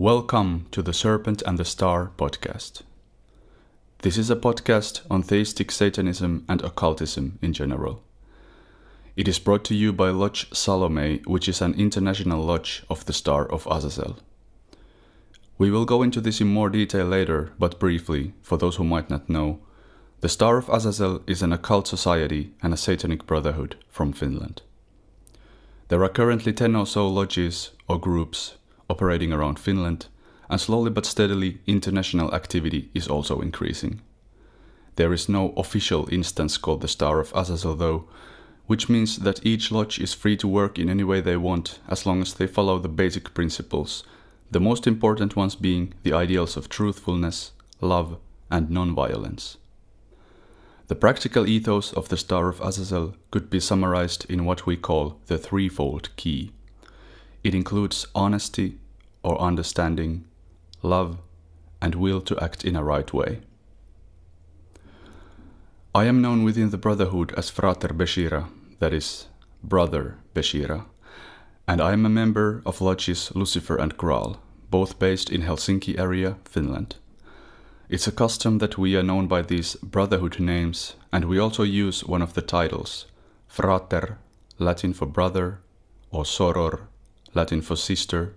Welcome to the Serpent and the Star Podcast. This is a podcast on Theistic Satanism and Occultism in general. It is brought to you by Lodge Salome, which is an international lodge of the Star of Azazel. We will go into this in more detail later, but briefly, for those who might not know, the Star of Azazel is an occult society and a satanic brotherhood from Finland. There are currently 10 or so lodges or groups operating around Finland, and slowly but steadily international activity is also increasing. There is no official instance called the Star of Azazel though, which means that each lodge is free to work in any way they want as long as they follow the basic principles, the most important ones being the ideals of truthfulness, love, and non-violence. The practical ethos of the Star of Azazel could be summarized in what we call the threefold key. It includes honesty or understanding, love, and will to act in a right way. I am known within the brotherhood as Frater Beshiira, that is, Brother Beshiira, and I am a member of lodges Lucifer and Graal, both based in Helsinki area, Finland. It's a custom that we are known by these brotherhood names, and we also use one of the titles, frater, Latin for brother, or soror, Latin for sister,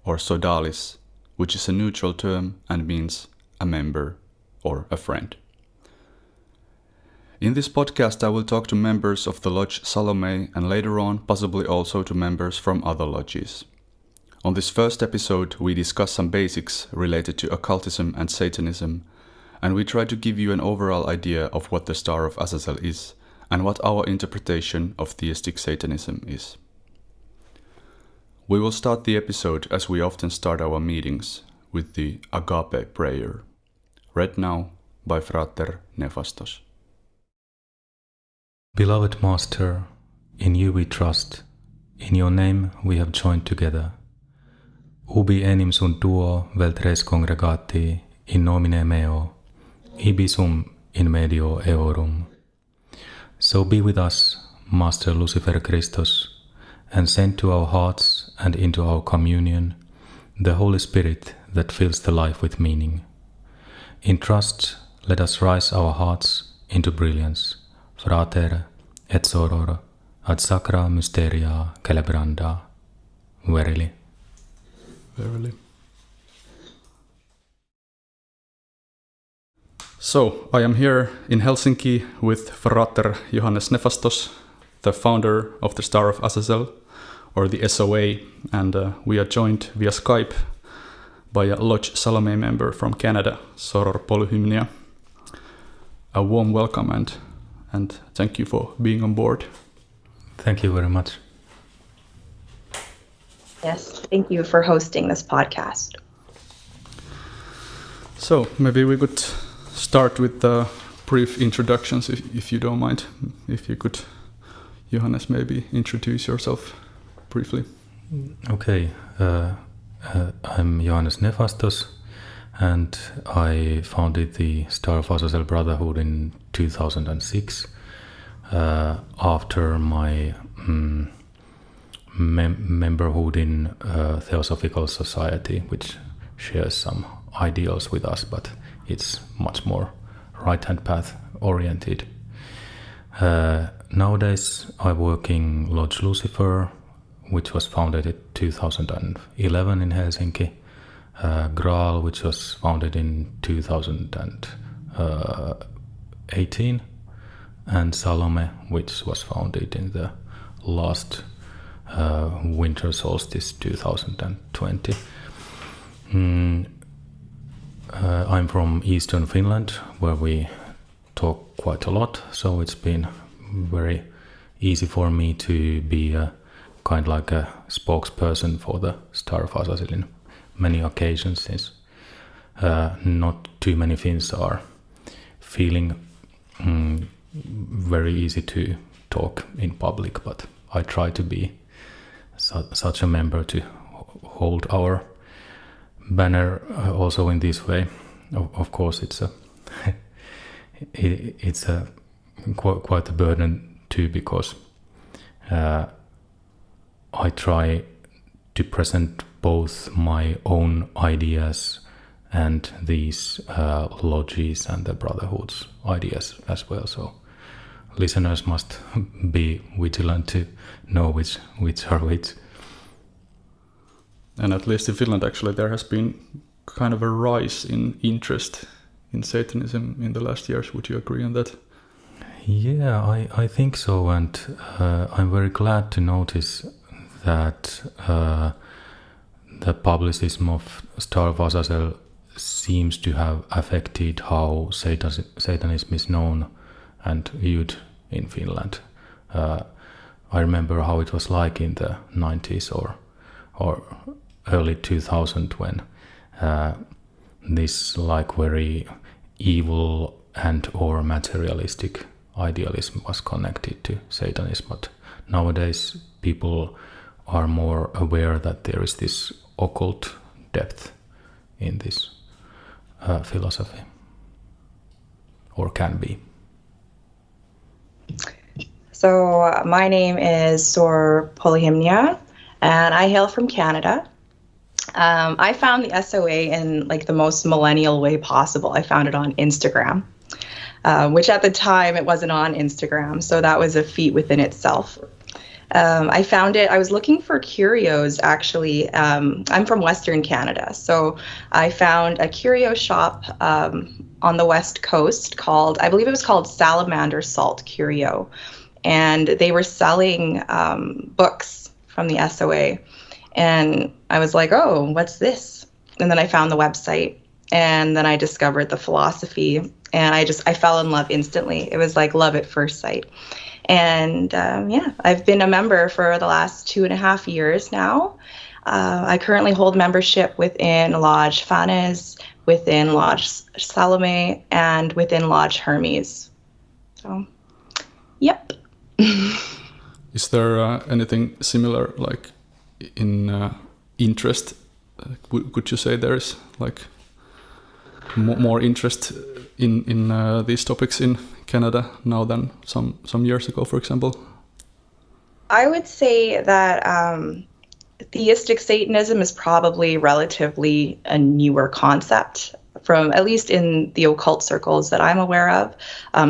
or sodalis, which is a neutral term and means a member or a friend. In this podcast I will talk to members of the Lodge Salome and later on possibly also to members from other lodges. On this first episode we discuss some basics related to occultism and Satanism, and we try to give you an overall idea of what the Star of Azazel is and what our interpretation of Theistic Satanism is. We will start the episode as we often start our meetings with the Agape prayer, read now by Frater Nefastos. Beloved Master, in you we trust, in your name we have joined together. Ubi enim sunt duo vel tres congregati in nomine meo, ibi sum in medio eorum. So be with us, Master Lucifer-Christos, and send to our hearts and into our communion the Holy Spirit that fills the life with meaning. In trust, let us rise our hearts into brilliance. Frater et soror ad sacra mysteria celebranda. Verily. Verily. So, I am here in Helsinki with Frater Johannes Nefastos, the founder of the Star of Azazel, or the SOA, and we are joined via Skype by a Lodge Salome member from Canada, soror Polyhymnia. A warm welcome and thank you for being on board. Thank you very much. Yes, thank you for hosting this podcast. So maybe we could start with the brief introductions, if you don't mind. If you could, Johannes, maybe introduce yourself briefly. Okay, I'm Johannes Nefastos, and I founded the Star of Azazel Brotherhood in 2006 after my memberhood in Theosophical Society, which shares some ideals with us, but it's much more right-hand path oriented. Nowadays I work in Lodge Lucifer, which was founded in 2011 in Helsinki, Graal, which was founded in 2018, and Salome, which was founded in the last winter solstice 2020. I'm from Eastern Finland, where we talk quite a lot, so it's been very easy for me to be a kind like a spokesperson for the Star of Azazel in many occasions, since not too many Finns are feeling very easy to talk in public, but I try to be such a member to hold our banner also in this way. Of course, it's a quite a burden too, because I try to present both my own ideas and these lodges and the brotherhood's ideas as well. So listeners must be vigilant to know which are which. And at least in Finland, actually, there has been kind of a rise in interest in Satanism in the last years. Would you agree on that? Yeah, I think so. And I'm very glad to notice that the publicism of Star of Azazel seems to have affected how Satanism is known and viewed in Finland. I remember how it was like in the 90s or early 2000 when this like very evil and or materialistic idealism was connected to Satanism. But nowadays people are more aware that there is this occult depth in this philosophy, or can be. So my name is soror Polyhymnia, and I hail from Canada. I found the SOA in like the most millennial way possible. I found it on Instagram, which at the time it wasn't on Instagram, so that was a feat within itself. I found it, I was looking for curios actually. I'm from Western Canada, so I found a curio shop on the West Coast called, I believe it was called Salamander Salt Curio, and they were selling books from the SOA. And I was like, oh, what's this? And then I found the website, and then I discovered the philosophy, and I fell in love instantly. It was like love at first sight. And I've been a member for the last 2.5 years now. I currently hold membership within Lodge Fratres, within Lodge Salome, and within Lodge Hermes. So, yep. Is there anything similar, like in interest? Could you say there is like more interest in these topics in Canada now than some years ago, for example? I would say that theistic Satanism is probably relatively a newer concept, from at least in the occult circles that I'm aware of,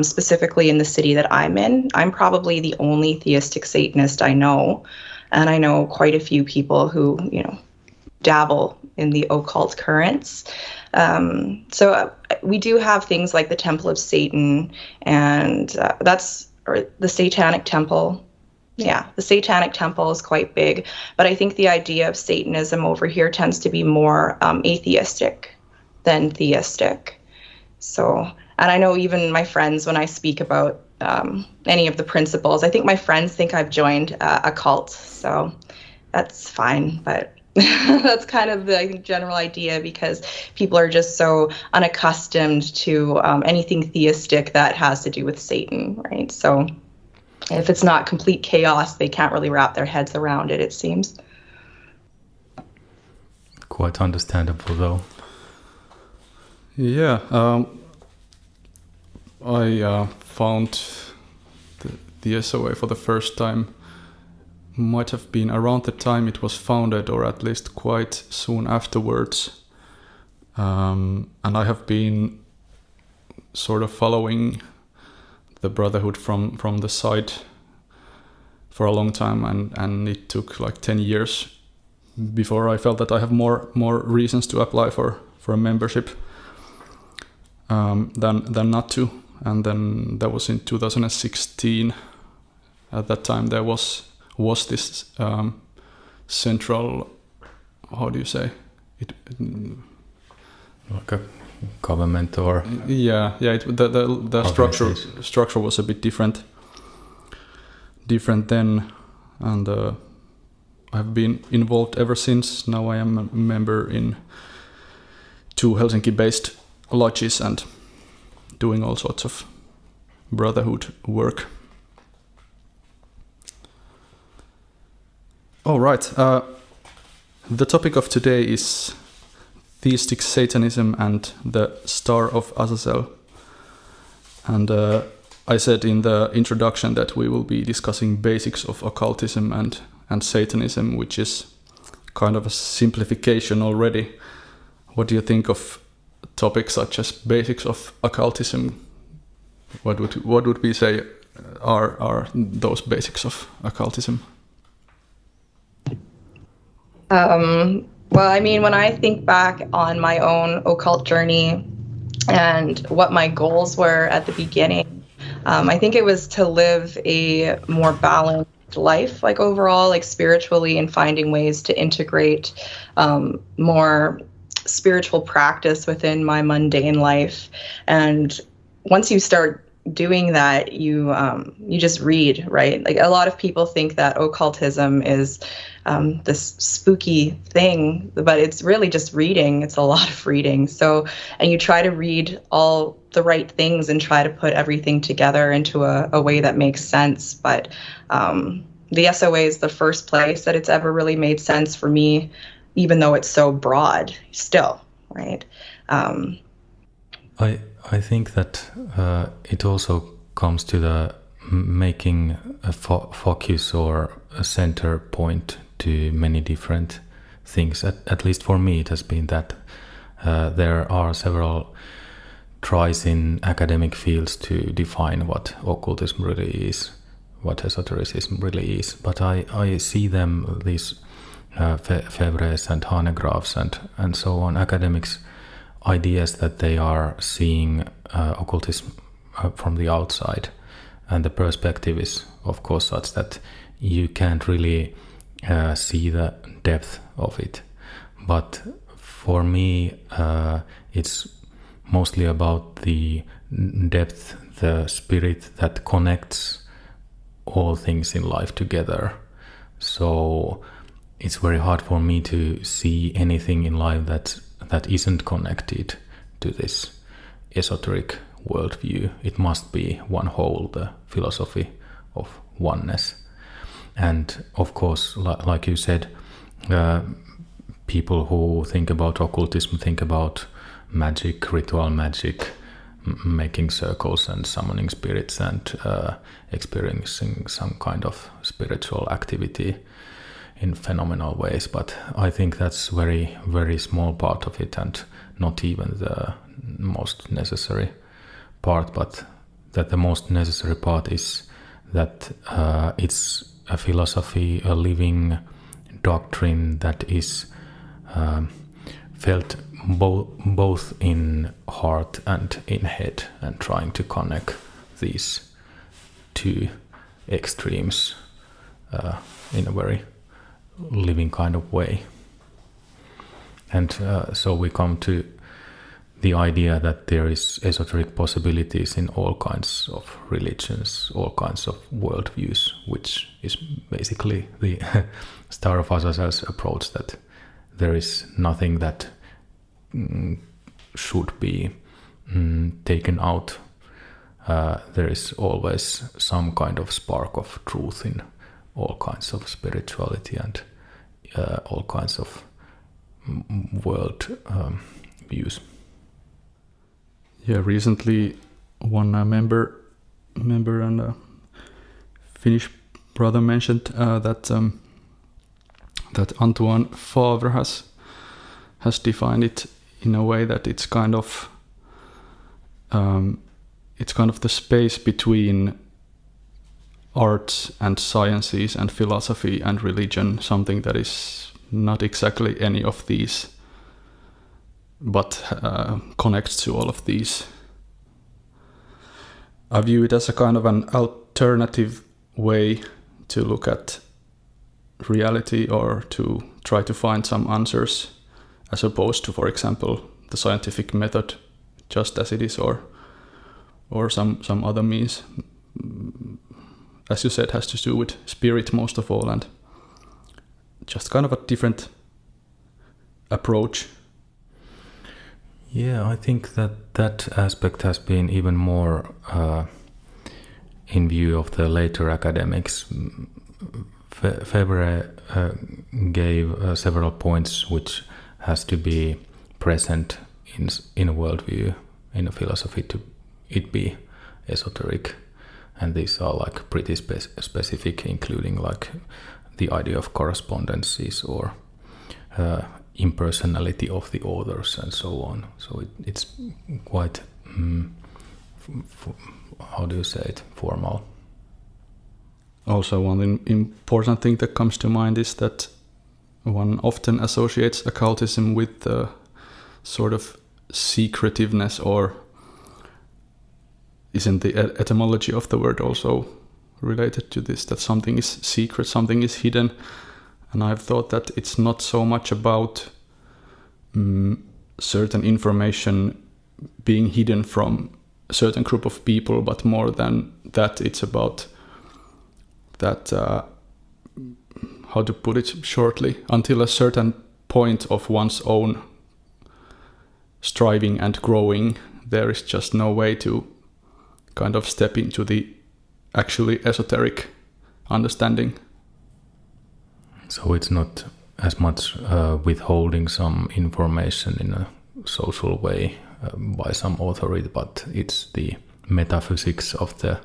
specifically in the city that I'm in. I'm probably the only theistic Satanist I know, and I know quite a few people who, dabble in the occult currents. So we do have things like the Temple of Satan, and the Satanic Temple. Yeah, the Satanic Temple is quite big, but I think the idea of Satanism over here tends to be more atheistic than theistic. So, and I know even my friends, when I speak about any of the principles, I think my friends think I've joined a cult, so that's fine, but that's kind of the, I think, general idea, because people are just so unaccustomed to anything theistic that has to do with Satan, right? So if it's not complete chaos, they can't really wrap their heads around it, it seems. Quite understandable, though. Yeah, I found the SOA for the first time. Might have been around the time it was founded, or at least quite soon afterwards. And I have been sort of following the Brotherhood from the side for a long time, and it took like 10 years before I felt that I have more reasons to apply for a membership than not to. And then that was in 2016. At that time there was this central, how do you say it, like a government, or the structure was a bit different then, and I've been involved ever since. Now I am a member in 2 Helsinki-based lodges and doing all sorts of brotherhood work. All right. The topic of today is Theistic Satanism and the Star of Azazel. And I said in the introduction that we will be discussing basics of occultism and Satanism, which is kind of a simplification already. What do you think of topics such as basics of occultism? What would we say are those basics of occultism? Well, I mean, when I think back on my own occult journey and what my goals were at the beginning, I think it was to live a more balanced life, like overall, like spiritually, and finding ways to integrate more spiritual practice within my mundane life. And once you start doing that, you just read, right? Like a lot of people think that occultism is this spooky thing, but it's really just reading. It's a lot of reading. So, and you try to read all the right things and try to put everything together into a way that makes sense. But the SOA is the first place that it's ever really made sense for me, even though it's so broad still, right? I think that it also comes to the making a focus or a center point to many different things. At least for me, it has been that there are several tries in academic fields to define what occultism really is, what esotericism really is. But I see them, these Febres and Hanegraaffs and so on, academics, ideas that they are seeing occultism from the outside, and the perspective is of course such that you can't really see the depth of it. But for me it's mostly about the depth, the spirit that connects all things in life together. So it's very hard for me to see anything in life that isn't connected to this esoteric worldview. It must be one whole, the philosophy of oneness. And of course, like you said, people who think about occultism think about magic, ritual magic, making circles and summoning spirits and experiencing some kind of spiritual activity in phenomenal ways. But I think that's very, very small part of it, and not even the most necessary part. But that the most necessary part is that it's a philosophy, a living doctrine that is felt both in heart and in head, and trying to connect these two extremes in a very living kind of way. And so we come to the idea that there is esoteric possibilities in all kinds of religions, all kinds of worldviews, which is basically the Star of Azazel's approach, that there is nothing that should be taken out. There is always some kind of spark of truth in all kinds of spirituality and all kinds of world views. Yeah, recently one member and a Finnish brother mentioned that Antoine Favre has defined it in a way that it's kind of the space between arts and sciences and philosophy and religion, something that is not exactly any of these, but connects to all of these. I view it as a kind of an alternative way to look at reality, or to try to find some answers, as opposed to, for example, the scientific method just as it is, or some other means. As you said, has to do with spirit most of all, and just kind of a different approach. Yeah, I think that aspect has been even more in view of the later academics. Febvre gave several points which has to be present in a worldview, in a philosophy, to it be esoteric. And these are like pretty specific, including like the idea of correspondences, or impersonality of the authors and so on. So it's quite, how do you say it, formal. Also, one important thing that comes to mind is that one often associates occultism with the sort of secretiveness, or isn't the etymology of the word also related to this, that something is secret, something is hidden? And I've thought that it's not so much about certain information being hidden from a certain group of people, but more than that, it's about that, how to put it shortly, until a certain point of one's own striving and growing, there is just no way to kind of step into the actually esoteric understanding. So it's not as much withholding some information in a social way by some authority, but it's the metaphysics of the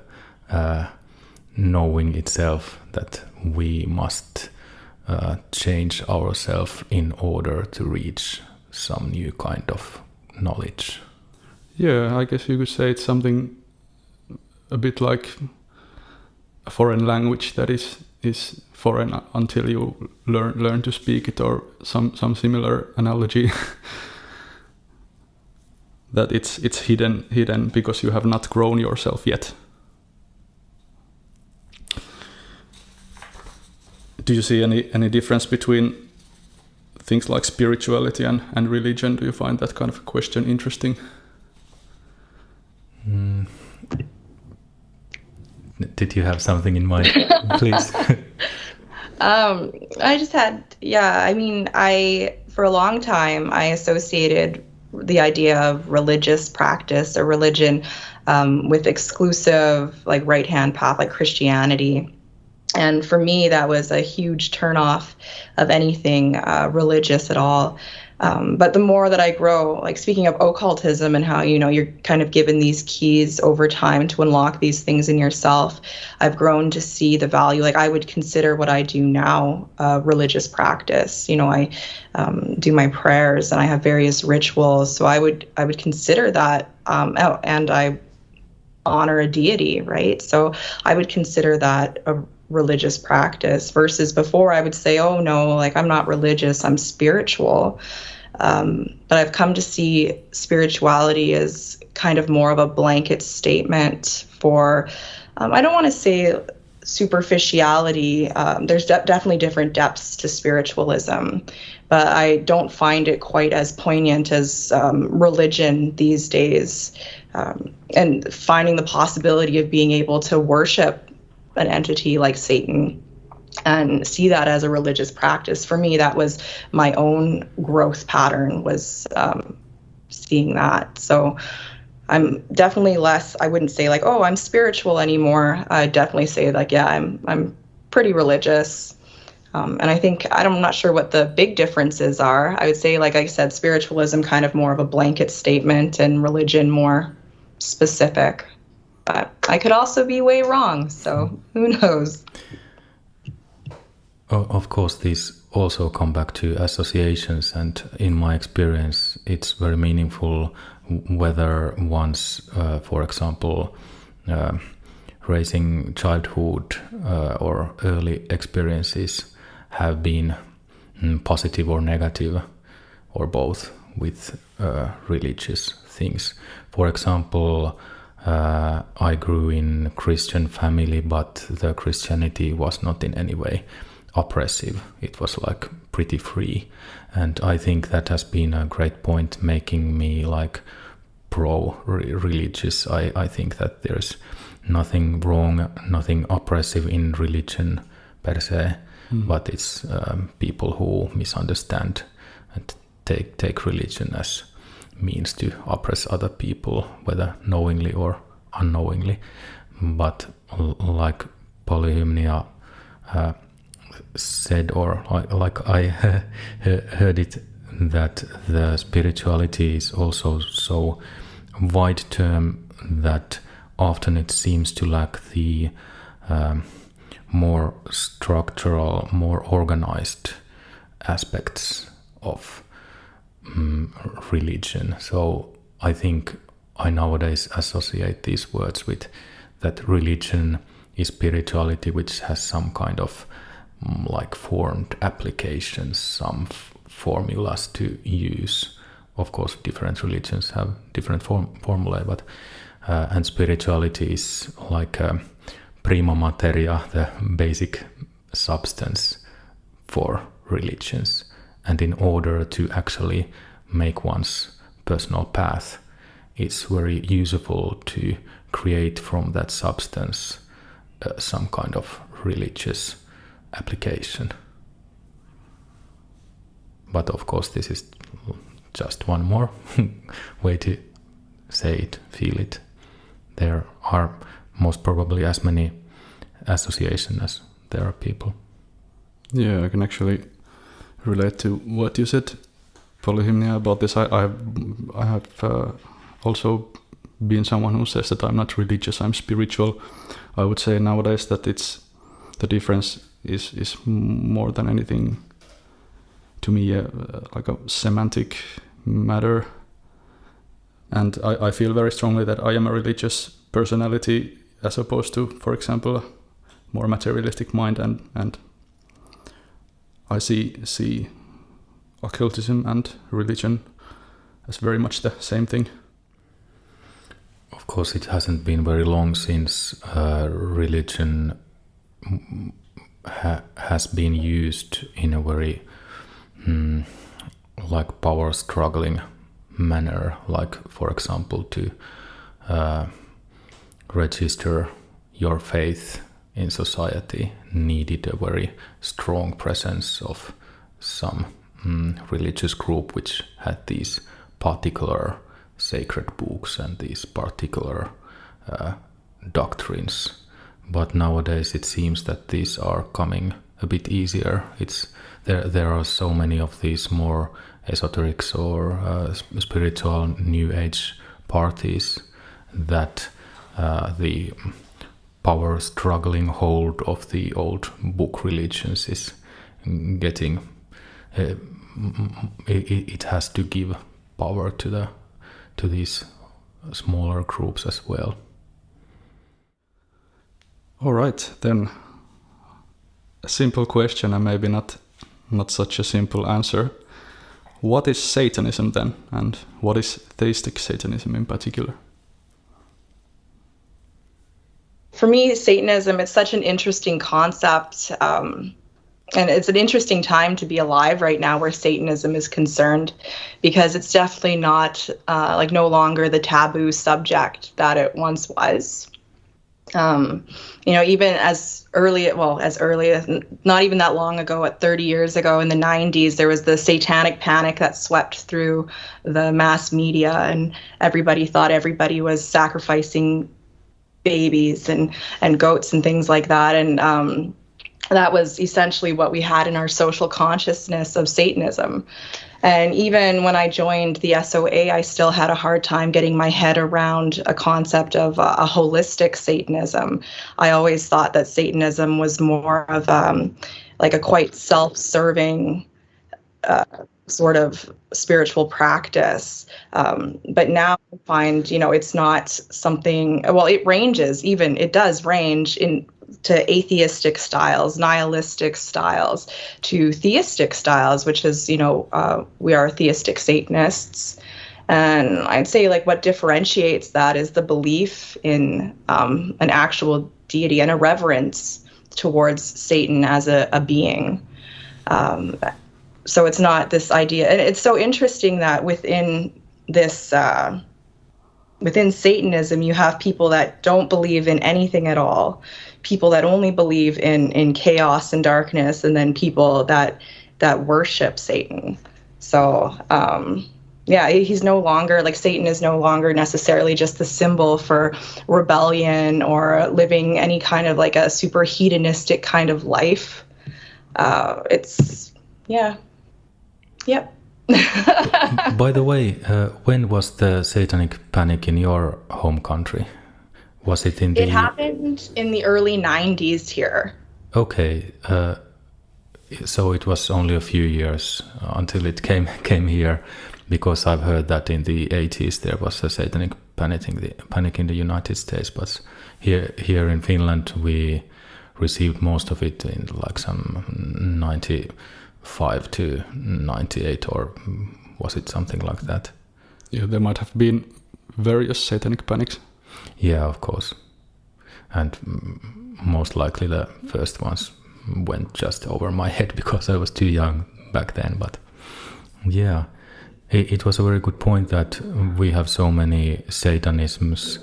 knowing itself, that we must change ourselves in order to reach some new kind of knowledge. Yeah, I guess you could say it's something a bit like a foreign language that is foreign until you learn to speak it, or some similar analogy. That it's hidden because you have not grown yourself yet. Do you see any difference between things like spirituality and religion? Do you find that kind of a question interesting? Did you have something in mind, please? I just had, I mean, for a long time, I associated the idea of religious practice or religion with exclusive, like, right-hand path, like Christianity. And for me, that was a huge turnoff of anything religious at all. But the more that I grow, like, speaking of occultism and how, you're kind of given these keys over time to unlock these things in yourself, I've grown to see the value. Like, I would consider what I do now religious practice. I do my prayers and I have various rituals. So I would consider that, and I honor a deity, right? So I would consider that a religious practice, versus before I would say, oh no, like, I'm not religious, I'm spiritual. But I've come to see spirituality as kind of more of a blanket statement for, I don't want to say superficiality. There's definitely different depths to spiritualism, but I don't find it quite as poignant as religion these days. And finding the possibility of being able to worship an entity like Satan and see that as a religious practice. For me, that was my own growth pattern, was seeing that. So I'm definitely less, I wouldn't say like, oh, I'm spiritual anymore. I definitely say like, yeah, I'm pretty religious. And I think, I'm not sure what the big differences are. I would say, like I said, spiritualism kind of more of a blanket statement and religion more specific. But I could also be way wrong, so who knows? Of course, these also come back to associations, and in my experience, it's very meaningful whether one's, for example, raising childhood or early experiences have been positive or negative, or both, with religious things. For example, I grew in a Christian family, but the Christianity was not in any way oppressive. It was like pretty free, and I think that has been a great point, making me like pro-religious. I think that there's nothing wrong, nothing oppressive in religion per se, but it's people who misunderstand and take religion as means to oppress other people, whether knowingly or unknowingly. But like Polyhymnia said, or like I heard it, that the spirituality is also so wide term that often it seems to lack the more structural, more organized aspects of religion. So I think I nowadays associate these words with that religion is spirituality which has some kind of like formed applications, some formulas to use. Of course, different religions have different formulae, but and spirituality is like prima materia, the basic substance for religions. And in order to actually make one's personal path, it's very useful to create from that substance some kind of religious application. But of course, this is just one more way to say it, feel it. There are most probably as many associations as there are people. Yeah, I can actually relate to what you said, Polyhymnia, about this. I have also been someone who says that I'm not religious, I'm spiritual. I would say nowadays that the difference is more than anything to me like a semantic matter. And I feel very strongly that I am a religious personality as opposed to, for example, a more materialistic mind, and I see occultism and religion as very much the same thing. Of course, it hasn't been very long since religion has been used in a very like power struggling manner, like for example to register your faith in society needed a very strong presence of some religious group which had these particular sacred books and these particular doctrines. But nowadays it seems that these are coming a bit easier. There are so many of these more esoterics or spiritual new age parties that the power struggling hold of the old book religions is getting it has to give power to these smaller groups as well. All right, then a simple question and maybe not such a simple answer. What is Satanism then, and what is Theistic Satanism in particular? For me, Satanism is such an interesting concept, and it's an interesting time to be alive right now where Satanism is concerned, because it's definitely not like no longer the taboo subject that it once was. Even as early as not even that long ago, 30 years ago in the 90s, there was the satanic panic that swept through the mass media, and everybody thought everybody was sacrificing babies and goats and things like that. And that was essentially what we had in our social consciousness of Satanism. And even when I joined the SOA, I still had a hard time getting my head around a concept of a holistic Satanism. I always thought that Satanism was more of like a quite self-serving sort of spiritual practice. But now I find, it's not something, well, it does range to atheistic styles, nihilistic styles, to theistic styles, which is, we are theistic Satanists. And I'd say like what differentiates that is the belief in an actual deity and a reverence towards Satan as a being. So it's not this idea. And it's so interesting that within this, within Satanism, you have people that don't believe in anything at all, people that only believe in chaos and darkness, and then people that worship Satan. So, he's no longer, like, Satan is no longer necessarily just the symbol for rebellion or living any kind of like a super hedonistic kind of life. Yep. By the way, when was the satanic panic in your home country? Was it in the... It happened in the early 90s here. Okay. so it was only a few years until it came here, because I've heard that in the 80s there was a satanic panic in the United States, but here in Finland we received most of it in like some 95 to 98, or was it something like that? Yeah, there might have been various satanic panics. Yeah, of course. And most likely the first ones went just over my head because I was too young back then. But yeah, it was a very good point that we have so many Satanisms,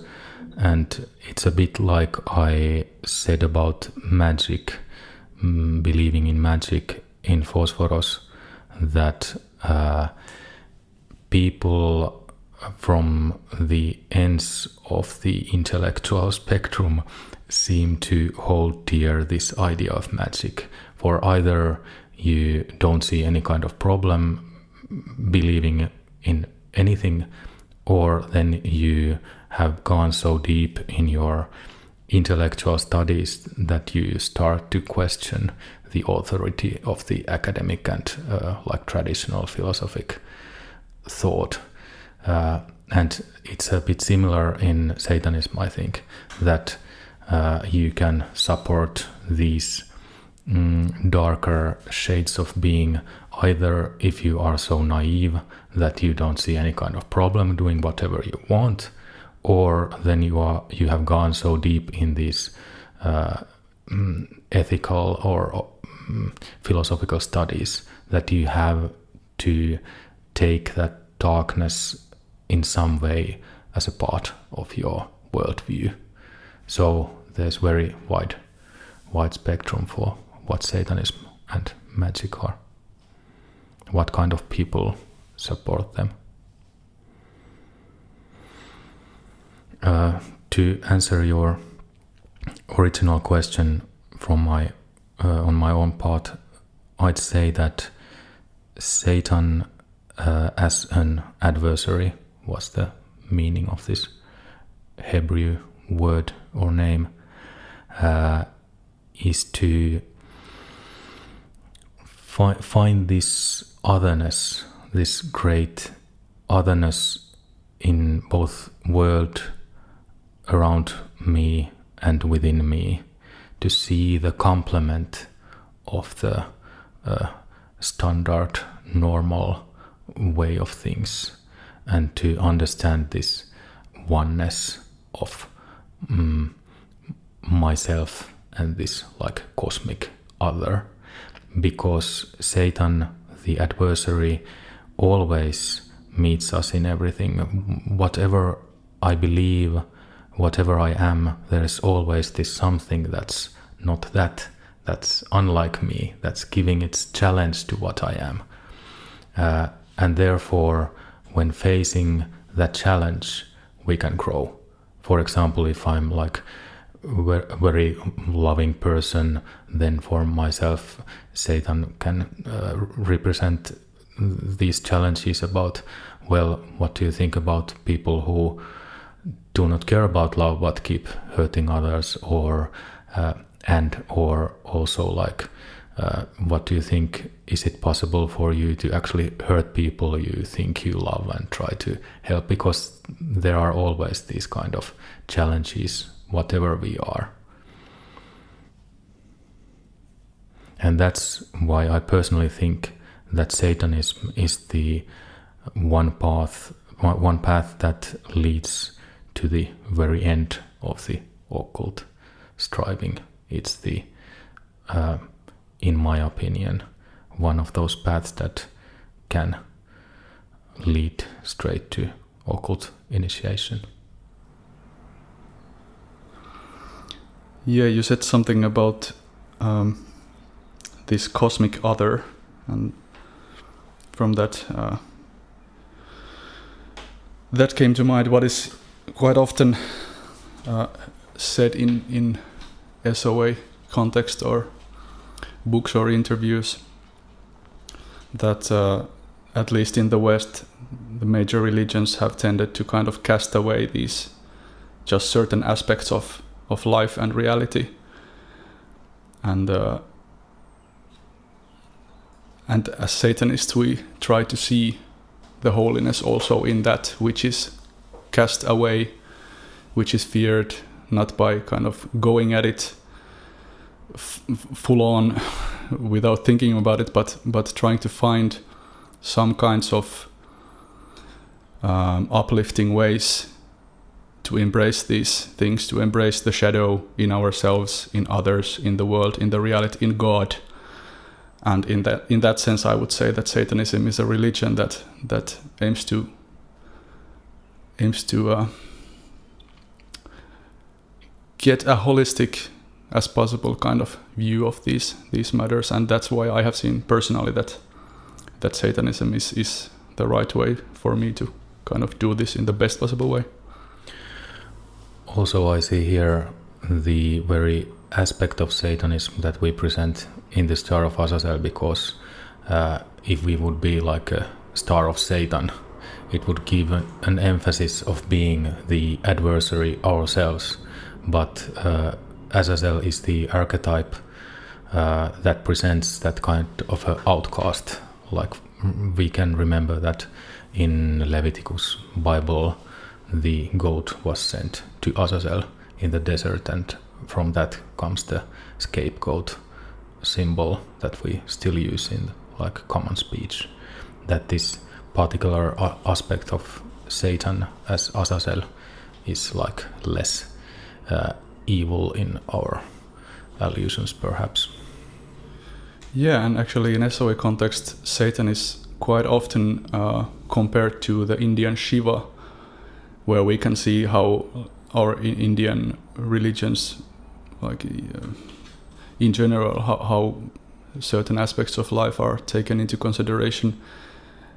and it's a bit like I said about magic, believing in magic in Phosphoros, that people from the ends of the intellectual spectrum seem to hold dear this idea of magic. For either you don't see any kind of problem believing in anything, or then you have gone so deep in your intellectual studies that you start to question the authority of the academic and like traditional philosophic thought. And it's a bit similar in Satanism, I think, that you can support these darker shades of being either if you are so naive that you don't see any kind of problem doing whatever you want, or then you have gone so deep in these ethical or philosophical studies that you have to take that darkness in some way as a part of your worldview. So there's very wide spectrum for what Satanism and magic are, what kind of people support them. To answer your original question from on my own part, I'd say that Satan as an adversary was the meaning of this Hebrew word or name, is to find this otherness, this great otherness in both world around me and within me, to see the complement of the standard normal way of things, and to understand this oneness of myself and this like cosmic other, because Satan, the adversary, always meets us in everything. Whatever I believe, whatever I am, there is always this something that's not that's unlike me, that's giving its challenge to what I am. And therefore, when facing that challenge, we can grow. For example, if I'm like a very loving person, then for myself, Satan can represent these challenges about, well, what do you think about people who do not care about love but keep hurting others, or also like what do you think, is it possible for you to actually hurt people you think you love and try to help? Because there are always these kind of challenges, whatever we are. And that's why I personally think that Satanism is the one path that leads to the very end of the occult striving. It's the in my opinion, one of those paths that can lead straight to occult initiation. Yeah, you said something about this cosmic other, and from that that came to mind what is quite often said in SOA context or books or interviews, that at least in the West, the major religions have tended to kind of cast away these just certain aspects of life and reality. And And as Satanists, we try to see the holiness also in that which is cast away, which is feared, not by kind of going at it full on without thinking about it, but trying to find some kinds of uplifting ways to embrace these things, to embrace the shadow in ourselves, in others, in the world, in the reality, in God. And in that sense, I would say that Satanism is a religion that aims to get a holistic as possible kind of view of these matters, and that's why I have seen personally that Satanism is the right way for me to kind of do this in the best possible way. Also, I see here the very aspect of Satanism that we present in the Star of Azazel, because if we would be like a Star of Satan, it would give an emphasis of being the adversary ourselves. But Azazel is the archetype that presents that kind of an outcast. Like we can remember that in Leviticus Bible, the goat was sent to Azazel in the desert, and from that comes the scapegoat symbol that we still use in like common speech. That this particular aspect of Satan as Azazel is like less evil in our allusions, perhaps. Yeah, and actually in SOA context, Satan is quite often compared to the Indian Shiva, where we can see how our Indian religions, like in general, how certain aspects of life are taken into consideration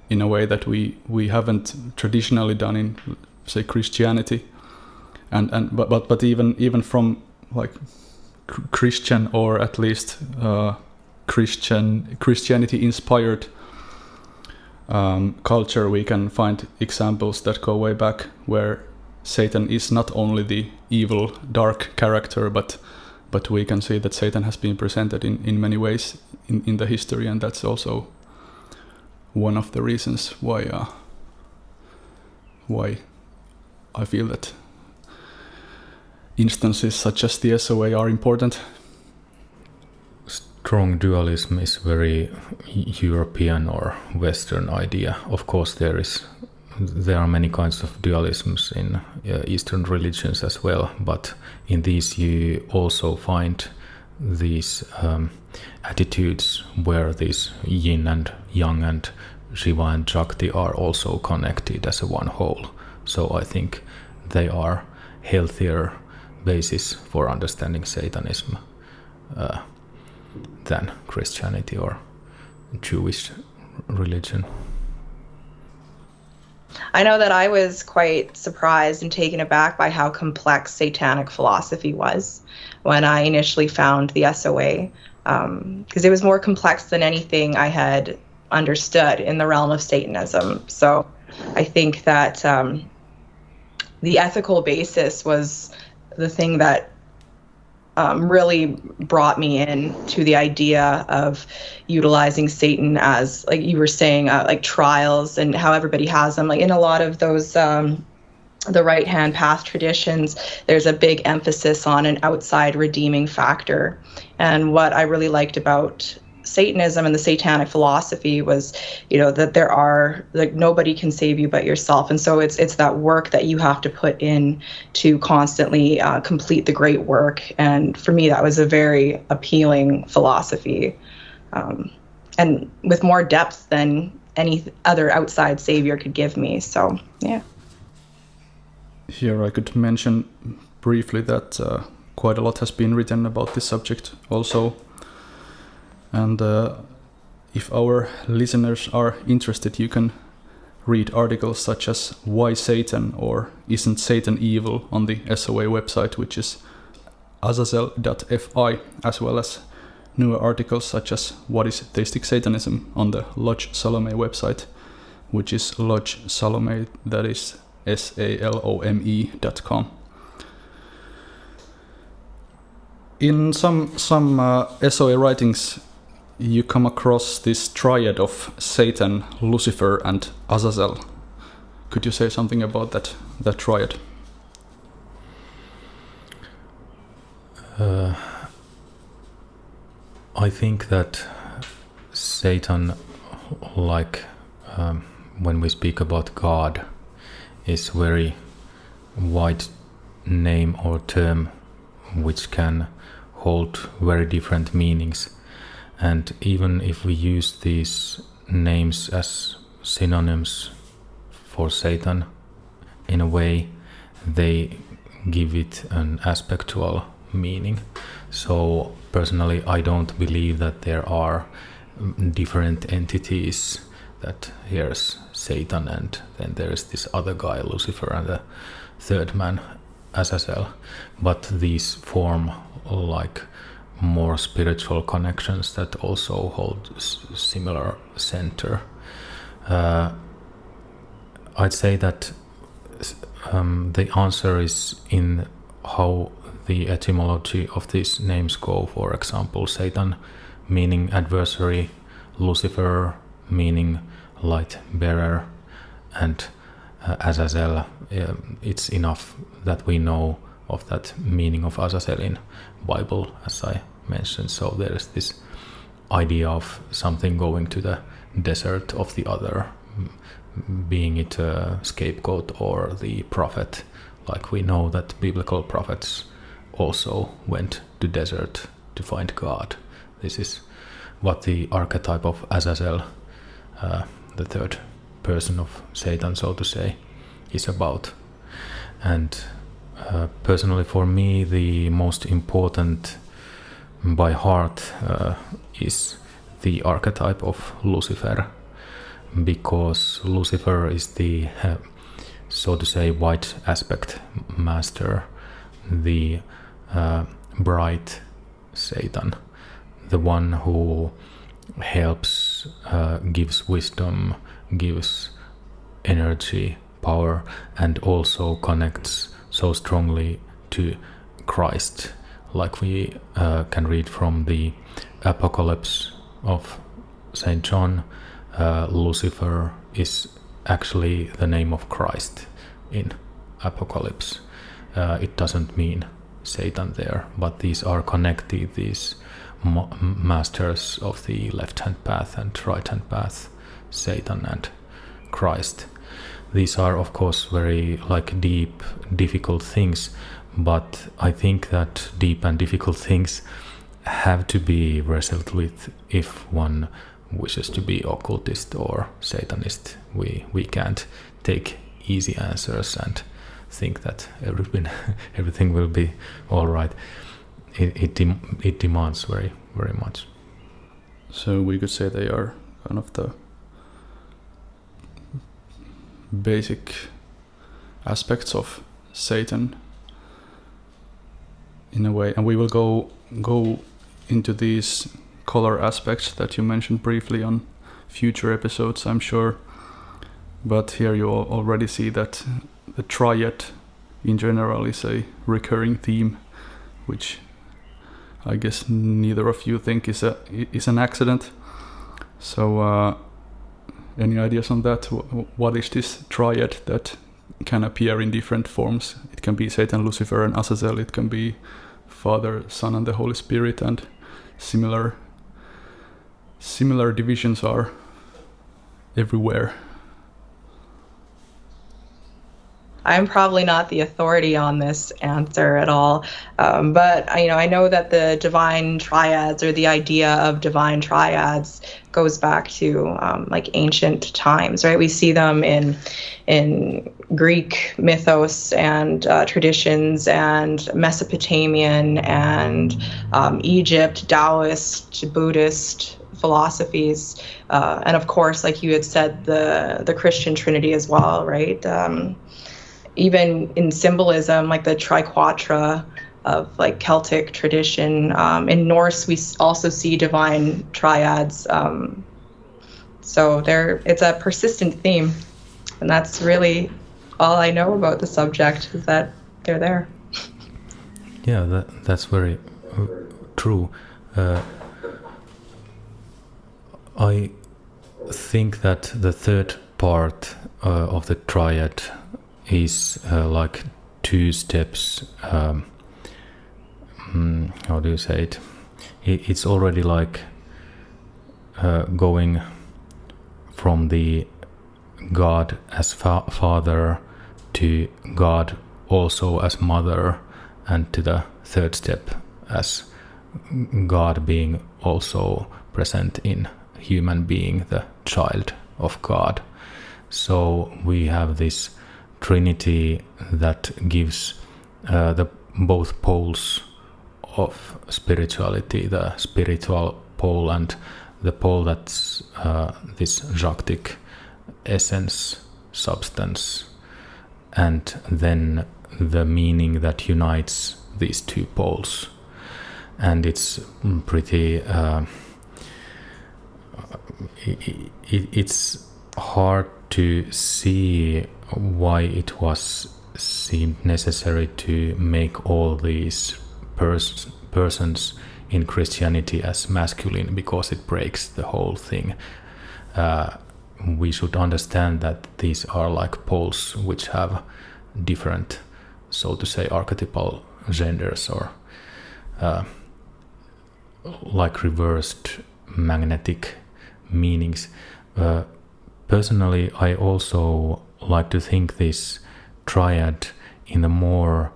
in a way that we haven't traditionally done in, say, Christianity, but even from like Christian, or at least Christianity inspired culture, we can find examples that go way back, where Satan is not only the evil, dark character, but we can see that Satan has been presented in many ways in the history, and that's also one of the reasons why I feel that instances such as the SOA are important. Strong dualism is very European or Western idea. Of course, there are many kinds of dualisms in Eastern religions as well, but in these you also find these attitudes where these yin and yang and Shiva and Shakti are also connected as a one whole. So I think they are healthier basis for understanding Satanism than Christianity or Jewish religion. I know that I was quite surprised and taken aback by how complex satanic philosophy was when I initially found the SOA, because it was more complex than anything I had understood in the realm of Satanism. So I think that the ethical basis was the thing that really brought me in to the idea of utilizing Satan as, like you were saying, like trials, and how everybody has them. Like in a lot of those the right-hand path traditions, there's a big emphasis on an outside redeeming factor. And what I really liked about Satanism and the satanic philosophy was, that there are, like, nobody can save you but yourself. And so it's that work that you have to put in to constantly complete the great work. And for me, that was a very appealing philosophy, and with more depth than any other outside savior could give me. So, yeah. Here I could mention briefly that quite a lot has been written about this subject also. And if our listeners are interested, you can read articles such as Why Satan or Isn't Satan Evil on the SOA website, which is azazel.fi, as well as newer articles such as What is Theistic Satanism on the Lodge Salome website, which is Lodge Salome, that is SALOME.com. In some SOA writings, you come across this triad of Satan, Lucifer, and Azazel. Could you say something about that triad? I think that Satan, like when we speak about God, is very wide name or term which can hold very different meanings. And even if we use these names as synonyms for Satan, in a way they give it an aspectual meaning. So personally, I don't believe that there are different entities, that here's Satan and then there's this other guy, Lucifer, and the third man, Azazel. But these form like more spiritual connections that also hold similar center. I'd say that the answer is in how the etymology of these names go. For example, Satan meaning adversary, Lucifer meaning light bearer, and Azazel, it's enough that we know of that meaning of Azazel in Bible, as I mentioned. So there is this idea of something going to the desert of the other, being it a scapegoat or the prophet. Like we know that biblical prophets also went to desert to find God. This is what the archetype of Azazel, the third person of Satan, so to say, is about. And personally for me, the most important by heart is the archetype of Lucifer, because Lucifer is the, so to say, white aspect master, the bright Satan, the one who helps, gives wisdom, gives energy, power, and also connects so strongly to Christ. Like we can read from the Apocalypse of St. John, Lucifer is actually the name of Christ in Apocalypse. It doesn't mean Satan there, but these are connected, these masters of the left-hand path and right-hand path, Satan and Christ. These are of course very like deep, difficult things, but I think that deep and difficult things have to be wrestled with if one wishes to be occultist or Satanist. We can't take easy answers and think that everything will be all right. It demands very, very much. So we could say they are kind of the basic aspects of Satan in a way, and we will go into these color aspects that you mentioned briefly on future episodes, I'm sure. But here you already see that the triad in general is a recurring theme, which I guess neither of you think is an accident. So any ideas on that? What is this triad that can appear in different forms? It can be Satan, Lucifer, and Azazel. It can be Father, Son, and the Holy Spirit, and similar divisions are everywhere. I'm probably not the authority on this answer at all, but I know that the divine triads, or the idea of divine triads, goes back to like ancient times, right? We see them in Greek mythos and traditions, and Mesopotamian and Egypt, Taoist, Buddhist philosophies, and of course, like you had said, the Christian Trinity as well, right? Even in symbolism, like the triquetra of like Celtic tradition. In Norse, we also see divine triads. So it's a persistent theme, and that's really all I know about the subject, is that they're there. Yeah, that's very true. I think that the third part of the triad is like 2 steps. How do you say it? It's already like going from the God as father to God also as mother, and to the third step as God being also present in human being, the child of God. So we have this Trinity that gives the both poles of spirituality, the spiritual pole and the pole that's this Jactic essence, substance, and then the meaning that unites these 2 poles. And it's pretty it's hard to see why it was seemed necessary to make all these persons in Christianity as masculine, because it breaks the whole thing. We should understand that these are like poles which have different, so to say, archetypal genders, or like reversed magnetic meanings. Personally, I also like to think this triad in a more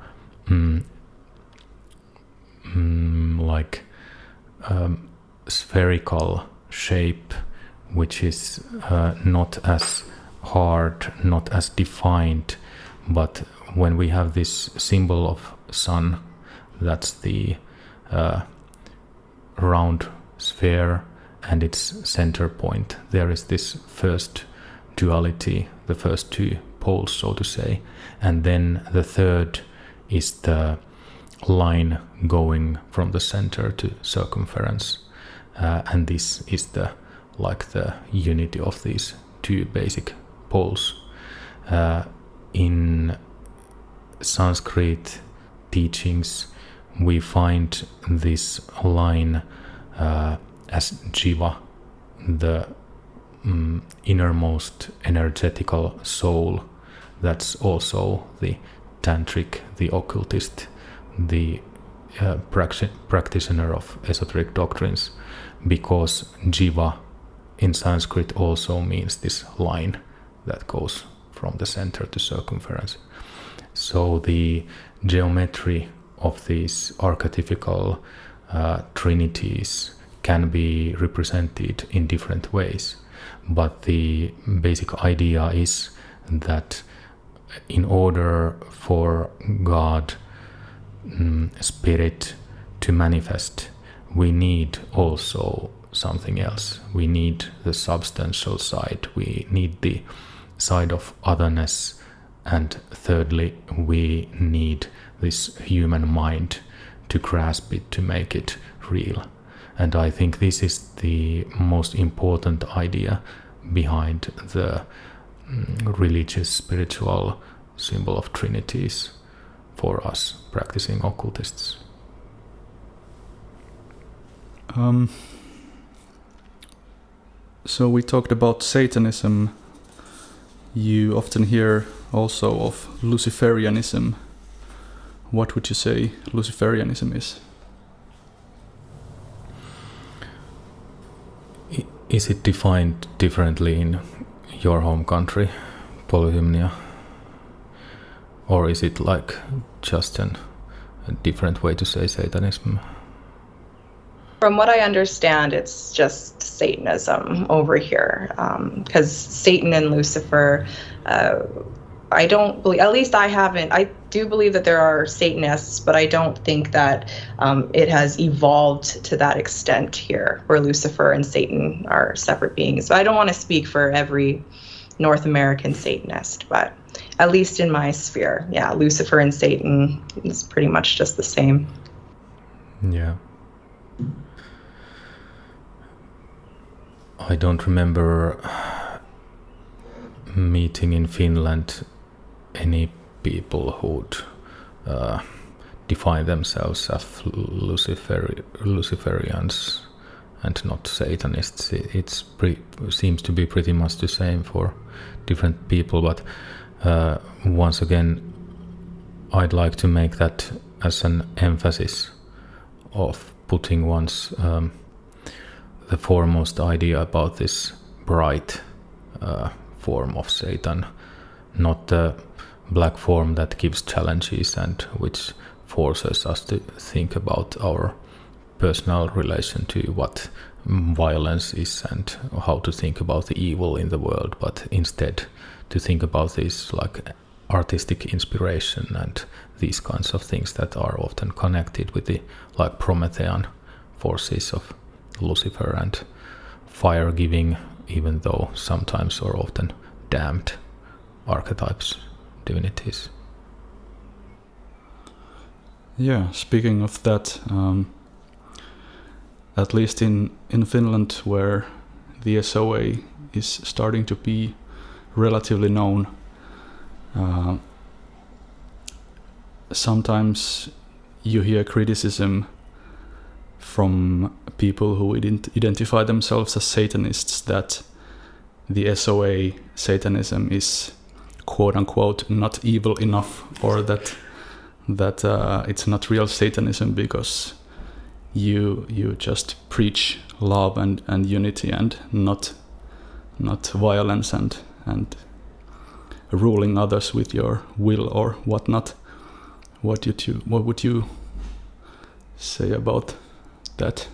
spherical shape, which is not as hard, not as defined. But when we have this symbol of sun, that's the round sphere and its center point, there is this first duality, the first 2 poles, so to say. And then the third is the line going from the center to circumference, and this is the unity of these 2 basic poles. In Sanskrit teachings, we find this line as jiva, the innermost energetical soul. That's also the tantric, the occultist, the practitioner of esoteric doctrines, because jiva in Sanskrit also means this line that goes from the center to circumference. So the geometry of these archetypical trinities can be represented in different ways, but the basic idea is that in order for God, spirit, to manifest, we need also something else. We need the substantial side, we need the side of otherness, and thirdly, we need this human mind to grasp it, to make it real. And I think this is the most important idea behind the religious, spiritual symbol of trinities for us practicing occultists. So we talked about Satanism. You often hear also of Luciferianism. What would you say Luciferianism is? Is it defined differently in your home country, Polyhymnia? Or is it like just a different way to say Satanism? From what I understand, it's just Satanism over here, because Satan and Lucifer, I don't believe, at least I do believe that there are Satanists, but I don't think that it has evolved to that extent here, where Lucifer and Satan are separate beings. But I don't want to speak for every North American Satanist, but at least in my sphere, yeah, Lucifer and Satan is pretty much just the same. Yeah. I don't remember meeting in Finland any people who'd define themselves as Luciferians and not Satanists. Seems to be pretty much the same for different people, but once again, I'd like to make that as an emphasis of putting one's the foremost idea about this bright form of Satan, not the black form that gives challenges and which forces us to think about our personal relation to what violence is and how to think about the evil in the world, but instead to think about this like artistic inspiration and these kinds of things that are often connected with the like Promethean forces of Lucifer and fire giving, even though sometimes or often damned archetypes, divinities. Yeah, speaking of that, at least in Finland, where the SOA is starting to be relatively known, sometimes you hear criticism from people who identify themselves as Satanists that the SOA Satanism is quote-unquote not evil enough, or that it's not real Satanism because you just preach love and unity and not violence and ruling others with your will or whatnot. What would you say about that?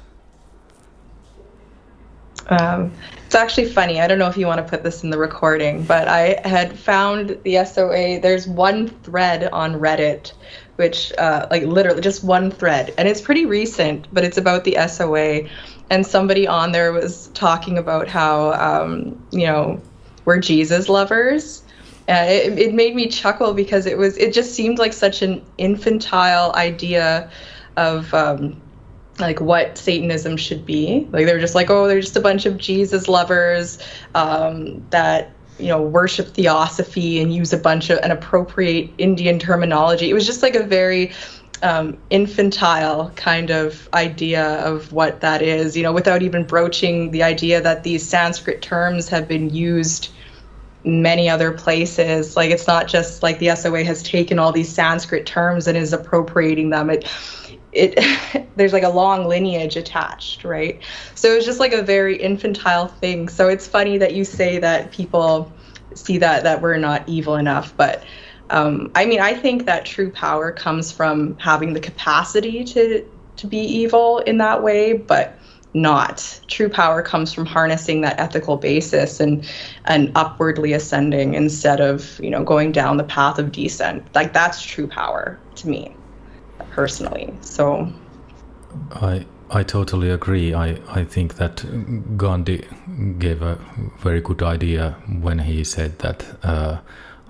It's actually funny. I don't know if you want to put this in the recording, but I had found the SOA. There's one thread on Reddit, which like literally just one thread, and it's pretty recent, but it's about the SOA. And somebody on there was talking about how we're Jesus lovers. It made me chuckle because it just seemed like such an infantile idea of like what Satanism should be. Like they were just like, oh, they're just a bunch of Jesus lovers that worship theosophy and use a bunch of and appropriate Indian terminology. It was just like a very infantile kind of idea of what that is, without even broaching the idea that these Sanskrit terms have been used many other places. Like it's not just like the SOA has taken all these Sanskrit terms and is appropriating them. It there's like a long lineage attached, right? So it's just like a very infantile thing. So it's funny that you say that people see that we're not evil enough, but I think that true power comes from having the capacity to be evil in that way, but not. True power comes from harnessing that ethical basis and upwardly ascending instead of going down the path of descent. Like that's true power to me personally. So I totally agree. I think that Gandhi gave a very good idea when he said that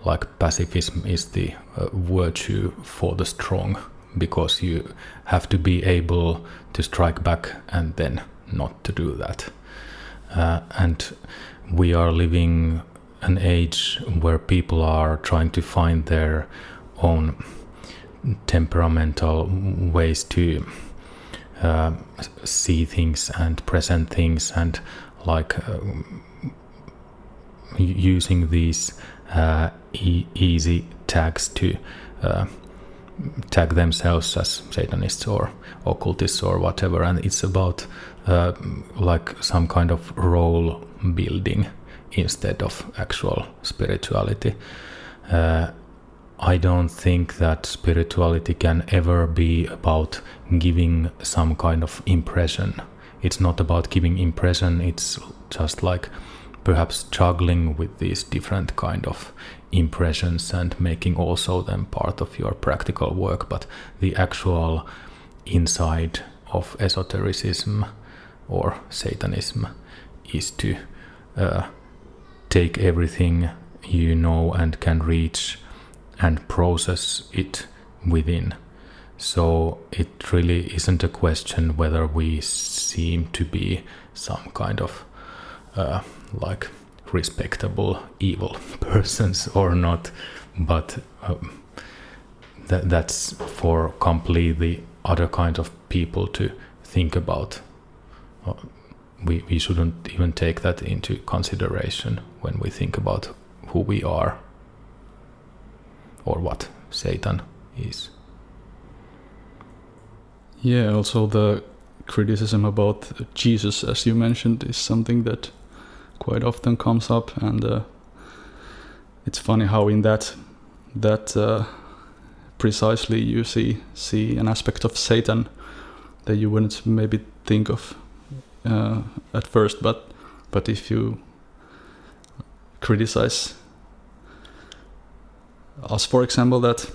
like pacifism is the virtue for the strong, because you have to be able to strike back and then not to do that. And we are living an age where people are trying to find their own temperamental ways to see things and present things, and like using these easy tags to tag themselves as Satanists or occultists or whatever, and it's about like some kind of role building instead of actual spirituality. I don't think that spirituality can ever be about giving some kind of impression. It's not about giving impression, it's just like perhaps juggling with these different kind of impressions and making also them part of your practical work. But the actual inside of esotericism or Satanism is to take everything you know and can reach and process it within. So it really isn't a question whether we seem to be some kind of like respectable evil persons or not, but that's for completely other kind of people to think about. we shouldn't even take that into consideration when we think about who we are or what Satan is. Yeah, also the criticism about Jesus, as you mentioned, is something that quite often comes up, and it's funny how in that precisely you see an aspect of Satan that you wouldn't maybe think of at first, but if you criticize us, for example, that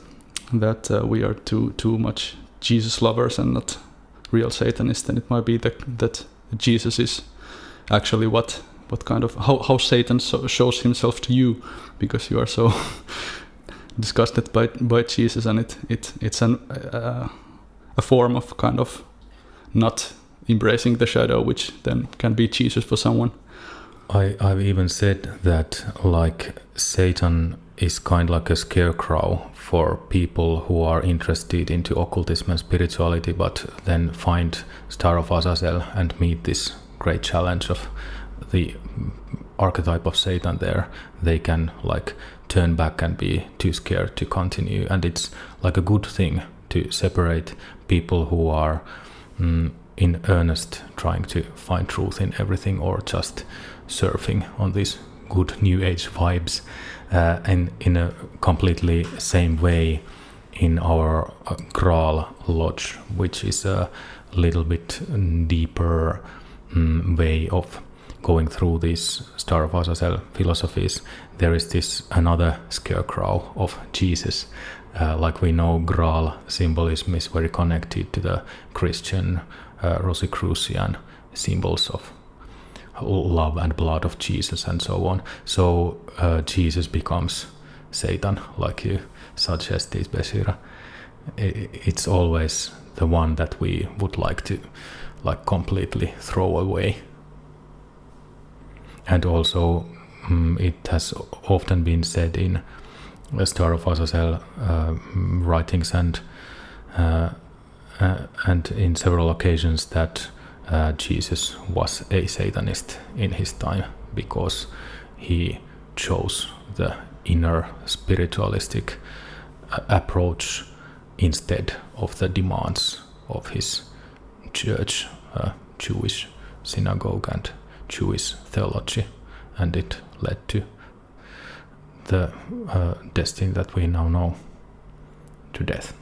we are too much Jesus lovers and not real Satanists, then it might be that Jesus is actually what kind of how Satan shows himself to you, because you are so disgusted by Jesus, and it's a form of kind of not embracing the shadow, which then can be Jesus for someone. I've even said that like Satan is kind of like a scarecrow for people who are interested into occultism and spirituality, but then find Star of Azazel and meet this great challenge of the archetype of Satan there. They can like turn back and be too scared to continue, and it's like a good thing to separate people who are in earnest trying to find truth in everything, or just surfing on these good new age vibes, and in a completely same way in our Graal Lodge, which is a little bit deeper way of going through these Star of Azazel philosophies. There is this another scarecrow of Jesus. Like we know, Graal symbolism is very connected to the Christian Rosicrucian symbols of love and blood of Jesus and so on. So Jesus becomes Satan, like you suggested, Beshiira. It's always the one that we would like to like completely throw away. And also it has often been said in Star of Azazel writings and in several occasions that Jesus was a Satanist in his time, because he chose the inner spiritualistic approach instead of the demands of his church, Jewish synagogue and Jewish theology, and it led to the destiny that we now know, to death.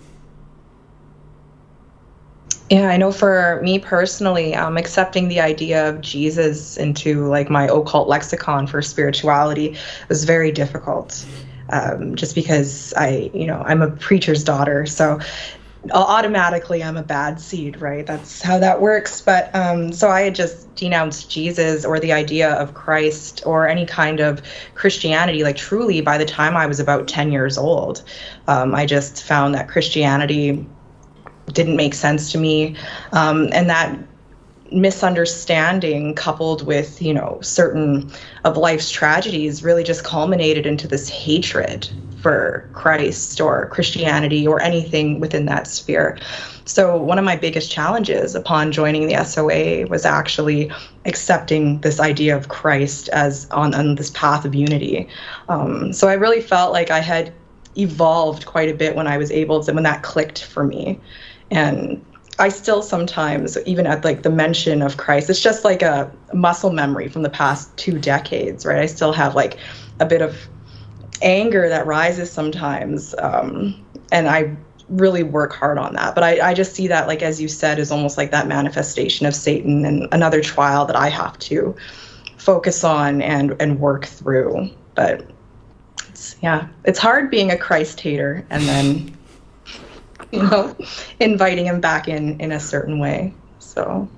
Yeah, I know for me personally, accepting the idea of Jesus into like my occult lexicon for spirituality was very difficult. Just because I'm a preacher's daughter, so automatically I'm a bad seed, right? That's how that works. But so I had just denounced Jesus or the idea of Christ or any kind of Christianity, like truly by the time I was about 10 years old. I just found that Christianity didn't make sense to me, and that misunderstanding coupled with certain of life's tragedies really just culminated into this hatred for Christ or Christianity or anything within that sphere. So one of my biggest challenges upon joining the SOA was actually accepting this idea of Christ as on this path of unity. So I really felt like I had evolved quite a bit when I was able to, when that clicked for me. And I still sometimes, even at like the mention of Christ, it's just like a muscle memory from the past 2 decades, right? I still have like a bit of anger that rises sometimes. And I really work hard on that. But I just see that, like, as you said, is almost like that manifestation of Satan and another trial that I have to focus on and work through. But it's hard being a Christ hater and then inviting him back in a certain way. So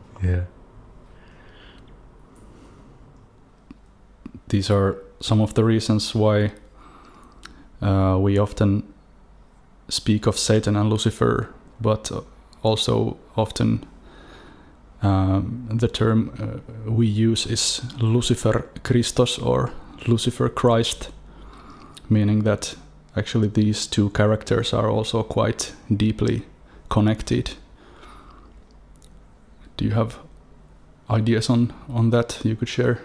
these are some of the reasons why we often speak of Satan and Lucifer, but also often the term we use is Lucifer-Christos or Lucifer-Christ, meaning that actually these two characters are also quite deeply connected. Do you have ideas on that you could share?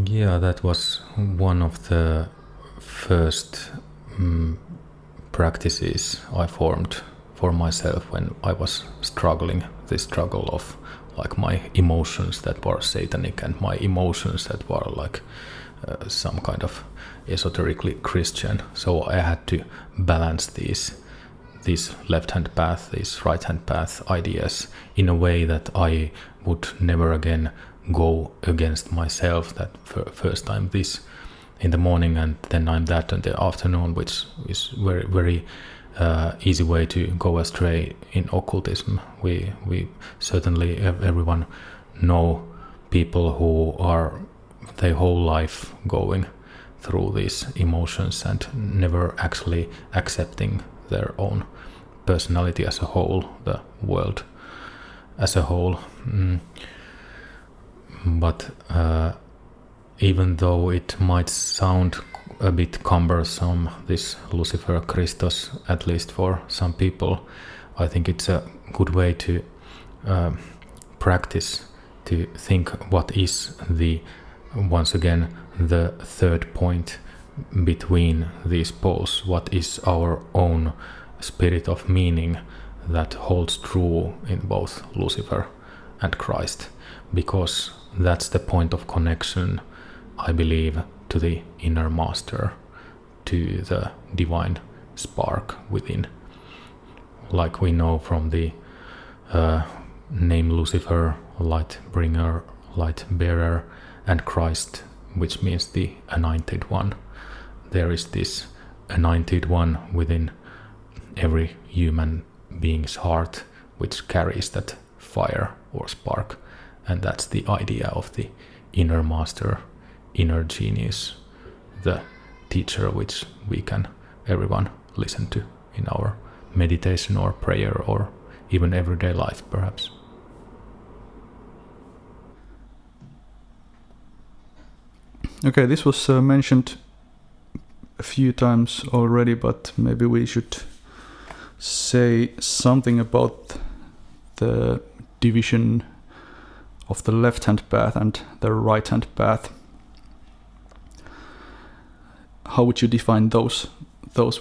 Yeah, that was one of the first practices I formed for myself when I was struggling, this struggle of like my emotions that were satanic and my emotions that were like some kind of esoterically Christian. So I had to balance these left-hand path, these right-hand path ideas in a way that I would never again go against myself, that first I'm this in the morning and then I'm that in the afternoon, which is very, very easy way to go astray in occultism. We certainly, everyone know people who are their whole life going through these emotions and never actually accepting their own personality as a whole, the world as a whole. But even though it might sound a bit cumbersome, this Lucifer-Christos, at least for some people, I think it's a good way to practice, to think what is once again, the third point between these poles. What is our own spirit of meaning that holds true in both Lucifer and Christ? Because that's the point of connection, I believe, to the inner master, to the divine spark within. Like we know from the name Lucifer, light bringer, light bearer, and Christ, which means the anointed one. There is this anointed one within every human being's heart, which carries that fire or spark. And that's the idea of the inner master, inner genius, the teacher which we can, everyone, listen to in our meditation or prayer or even everyday life, perhaps. Okay, this was mentioned a few times already, but maybe we should say something about the division of the left-hand path and the right-hand path. How would you define those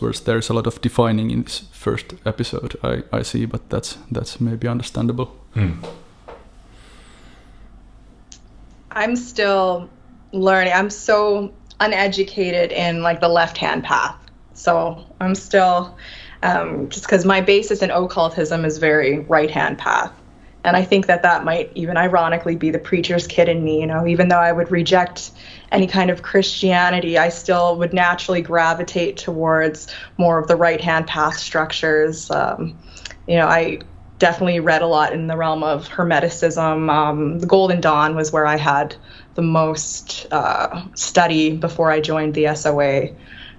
words? There's a lot of defining in this first episode, I see, but that's maybe understandable. I'm still learning. I'm so uneducated in like the left-hand path. So I'm still, just because my basis in occultism is very right-hand path. And I think that might even ironically be the preacher's kid in me, even though I would reject any kind of Christianity, I still would naturally gravitate towards more of the right-hand path structures. I definitely read a lot in the realm of Hermeticism. The Golden Dawn was where I had the most study before I joined the SOA.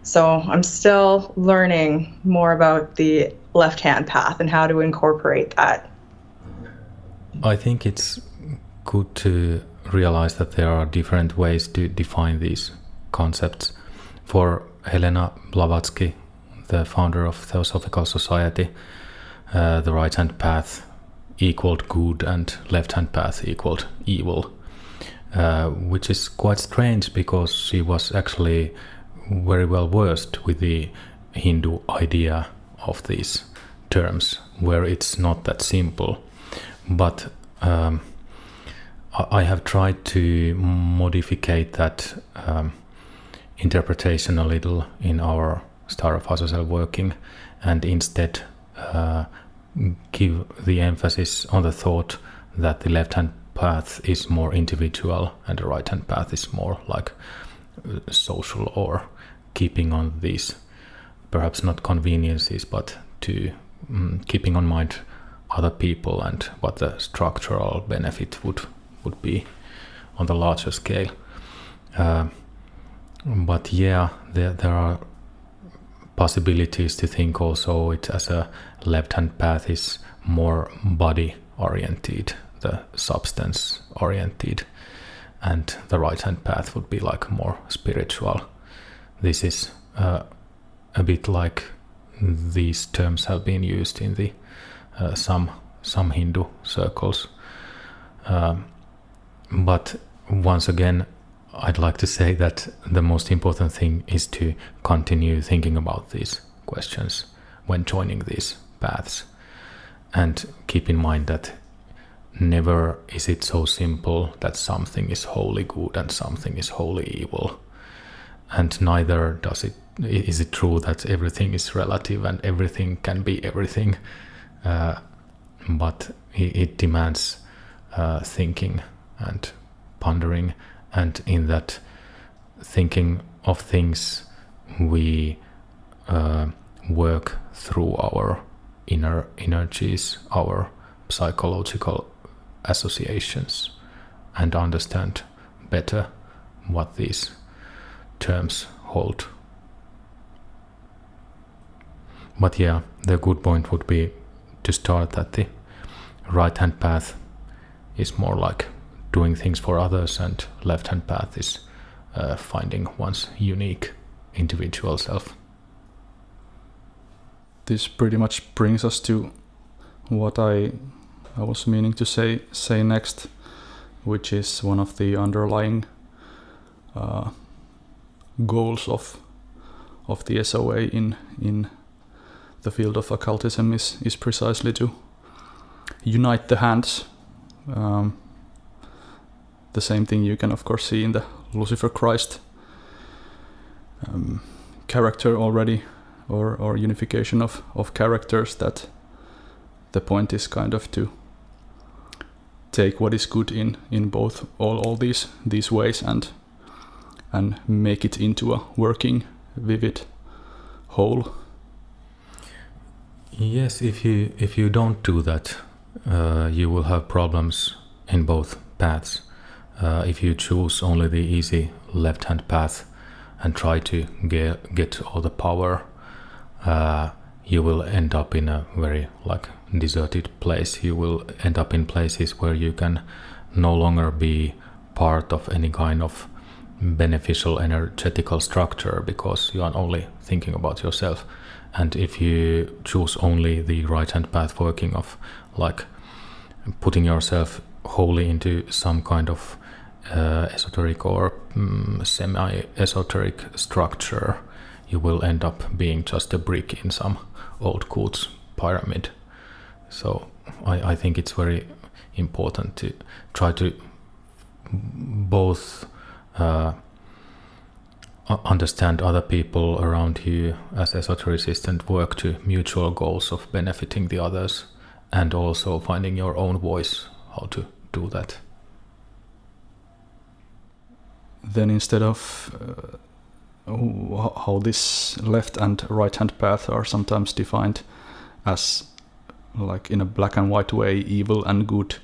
So I'm still learning more about the left-hand path and how to incorporate that. I think it's good to realize that there are different ways to define these concepts. For Helena Blavatsky, the founder of Theosophical Society, the right-hand path equaled good and left-hand path equaled evil, which is quite strange because she was actually very well versed with the Hindu idea of these terms, where it's not that simple. But I have tried to modify that interpretation a little in our Star of Azazel working, and instead give the emphasis on the thought that the left-hand path is more individual and the right-hand path is more like social, or keeping on these, perhaps not conveniences, but to keeping on mind other people and what the structural benefit would be on the larger scale. But yeah, there are possibilities to think also it as a left-hand path is more body-oriented, the substance-oriented, and the right-hand path would be like more spiritual. This is a bit like these terms have been used in the some some Hindu circles. But once again, I'd like to say that the most important thing is to continue thinking about these questions when joining these paths. And keep in mind that never is it so simple that something is wholly good and something is wholly evil. And neither is it true that everything is relative and everything can be everything. But it demands thinking and pondering, and in that thinking of things we work through our inner energies, our psychological associations, and understand better what these terms hold. But yeah, the good point would be to start that the right-hand path is more like doing things for others, and left-hand path is finding one's unique individual self. This pretty much brings us to what I was meaning to say next, which is one of the underlying goals of the SOA in the field of occultism is precisely to unite the hands. The same thing you can of course see in the Lucifer-Christ character already, or unification of characters, that the point is kind of to take what is good in both all these ways and make it into a working, vivid whole. Yes, if you don't do that, you will have problems in both paths. If you choose only the easy left-hand path and try to get all the power, you will end up in a very deserted place. You will end up in places where you can no longer be part of any kind of beneficial energetical structure, because you are only thinking about yourself. And if you choose only the right-hand path, working of putting yourself wholly into some kind of esoteric or semi-esoteric structure, you will end up being just a brick in some old Quds pyramid. So I think it's very important to try to both understand other people around you as esotericists and work to mutual goals of benefiting the others, and also finding your own voice, how to do that. Then instead of how this left and right hand path are sometimes defined as in a black and white way, evil and good,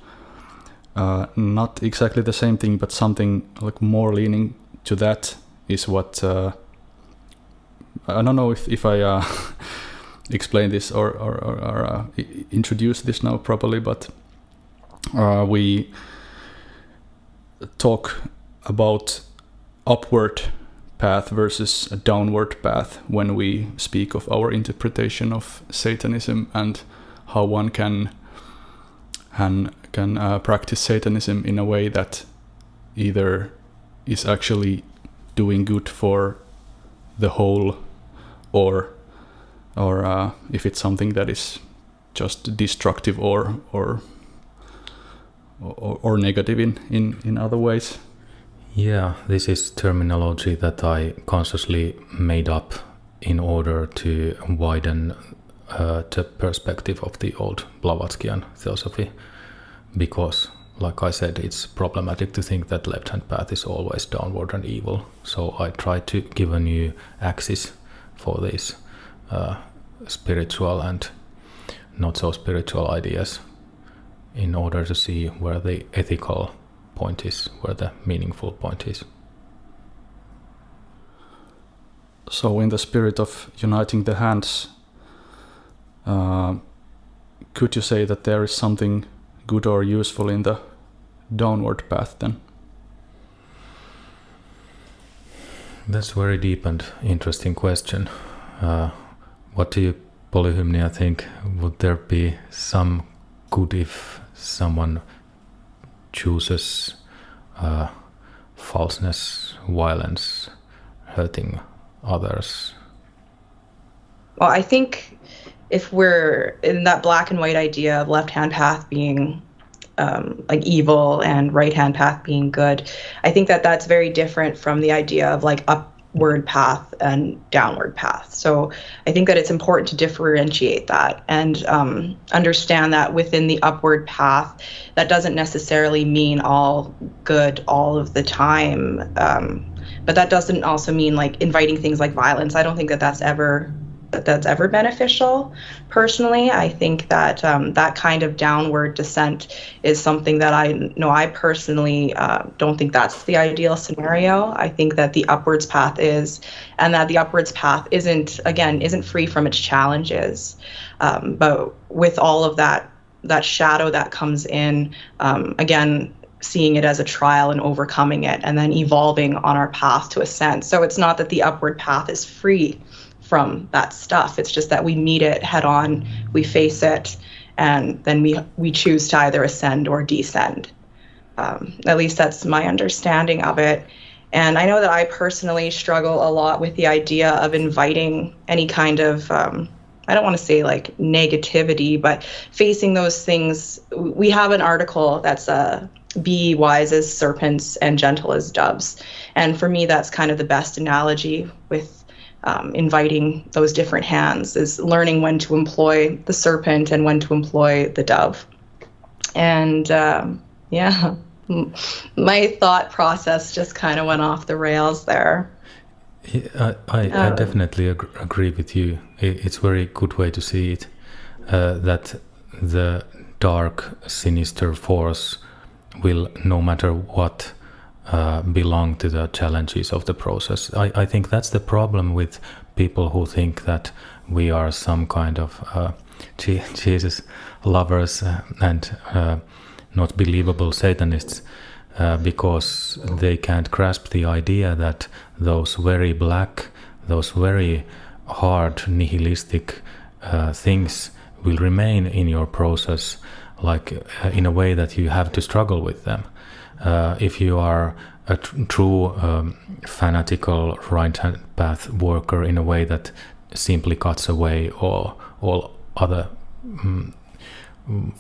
not exactly the same thing, but something more leaning to that is what I don't know if I explain this or introduce this now properly, but we talk about upward path versus a downward path when we speak of our interpretation of Satanism, and how one can practice Satanism in a way that either is actually doing good for the whole, or if it's something that is just destructive or negative in other ways. Yeah, this is terminology that I consciously made up in order to widen the perspective of the old Blavatskian theosophy, because, like I said, it's problematic to think that left-hand path is always downward and evil. So I try to give a new axis for these spiritual and not so spiritual ideas, in order to see where the ethical point is, where the meaningful point is. So in the spirit of uniting the hands, could you say that there is something good or useful in the downward path then? That's a very deep and interesting question. What do you, Polyhymnia, think? Would there be some good if someone chooses falseness, violence, hurting others? Well, I think if we're in that black and white idea of left-hand path being like evil and right-hand path being good, I think that that's very different from the idea of like upward path and downward path. So I think that it's important to differentiate that and understand that within the upward path, that doesn't necessarily mean all good all of the time. But that doesn't also mean like inviting things like violence. I don't think that that's ever beneficial. Personally, I think that that kind of downward descent is something that I personally don't think that's the ideal scenario. I think that the upwards path is, and that the upwards path isn't free from its challenges. But with all of that shadow that comes in, again, seeing it as a trial and overcoming it, and then evolving on our path to ascent. So it's not that the upward path is free from that stuff. It's just that we meet it head on, we face it, and then we choose to either ascend or descend. At least that's my understanding of it. And I know that I personally struggle a lot with the idea of inviting any kind of, I don't want to say like negativity, but facing those things. We have an article that's be wise as serpents and gentle as doves. And for me, that's kind of the best analogy with inviting those different hands, is learning when to employ the serpent and when to employ the dove. And my thought process just kind of went off the rails there. I definitely agree with you. It's a very good way to see it, that the dark, sinister force will, no matter what, belong to the challenges of the process. I think that's the problem with people who think that we are some kind of Jesus lovers and not believable Satanists, because they can't grasp the idea that those very black, those very hard nihilistic things will remain in your process, like in a way that you have to struggle with them. If you are a true fanatical right-hand path worker in a way that simply cuts away all other,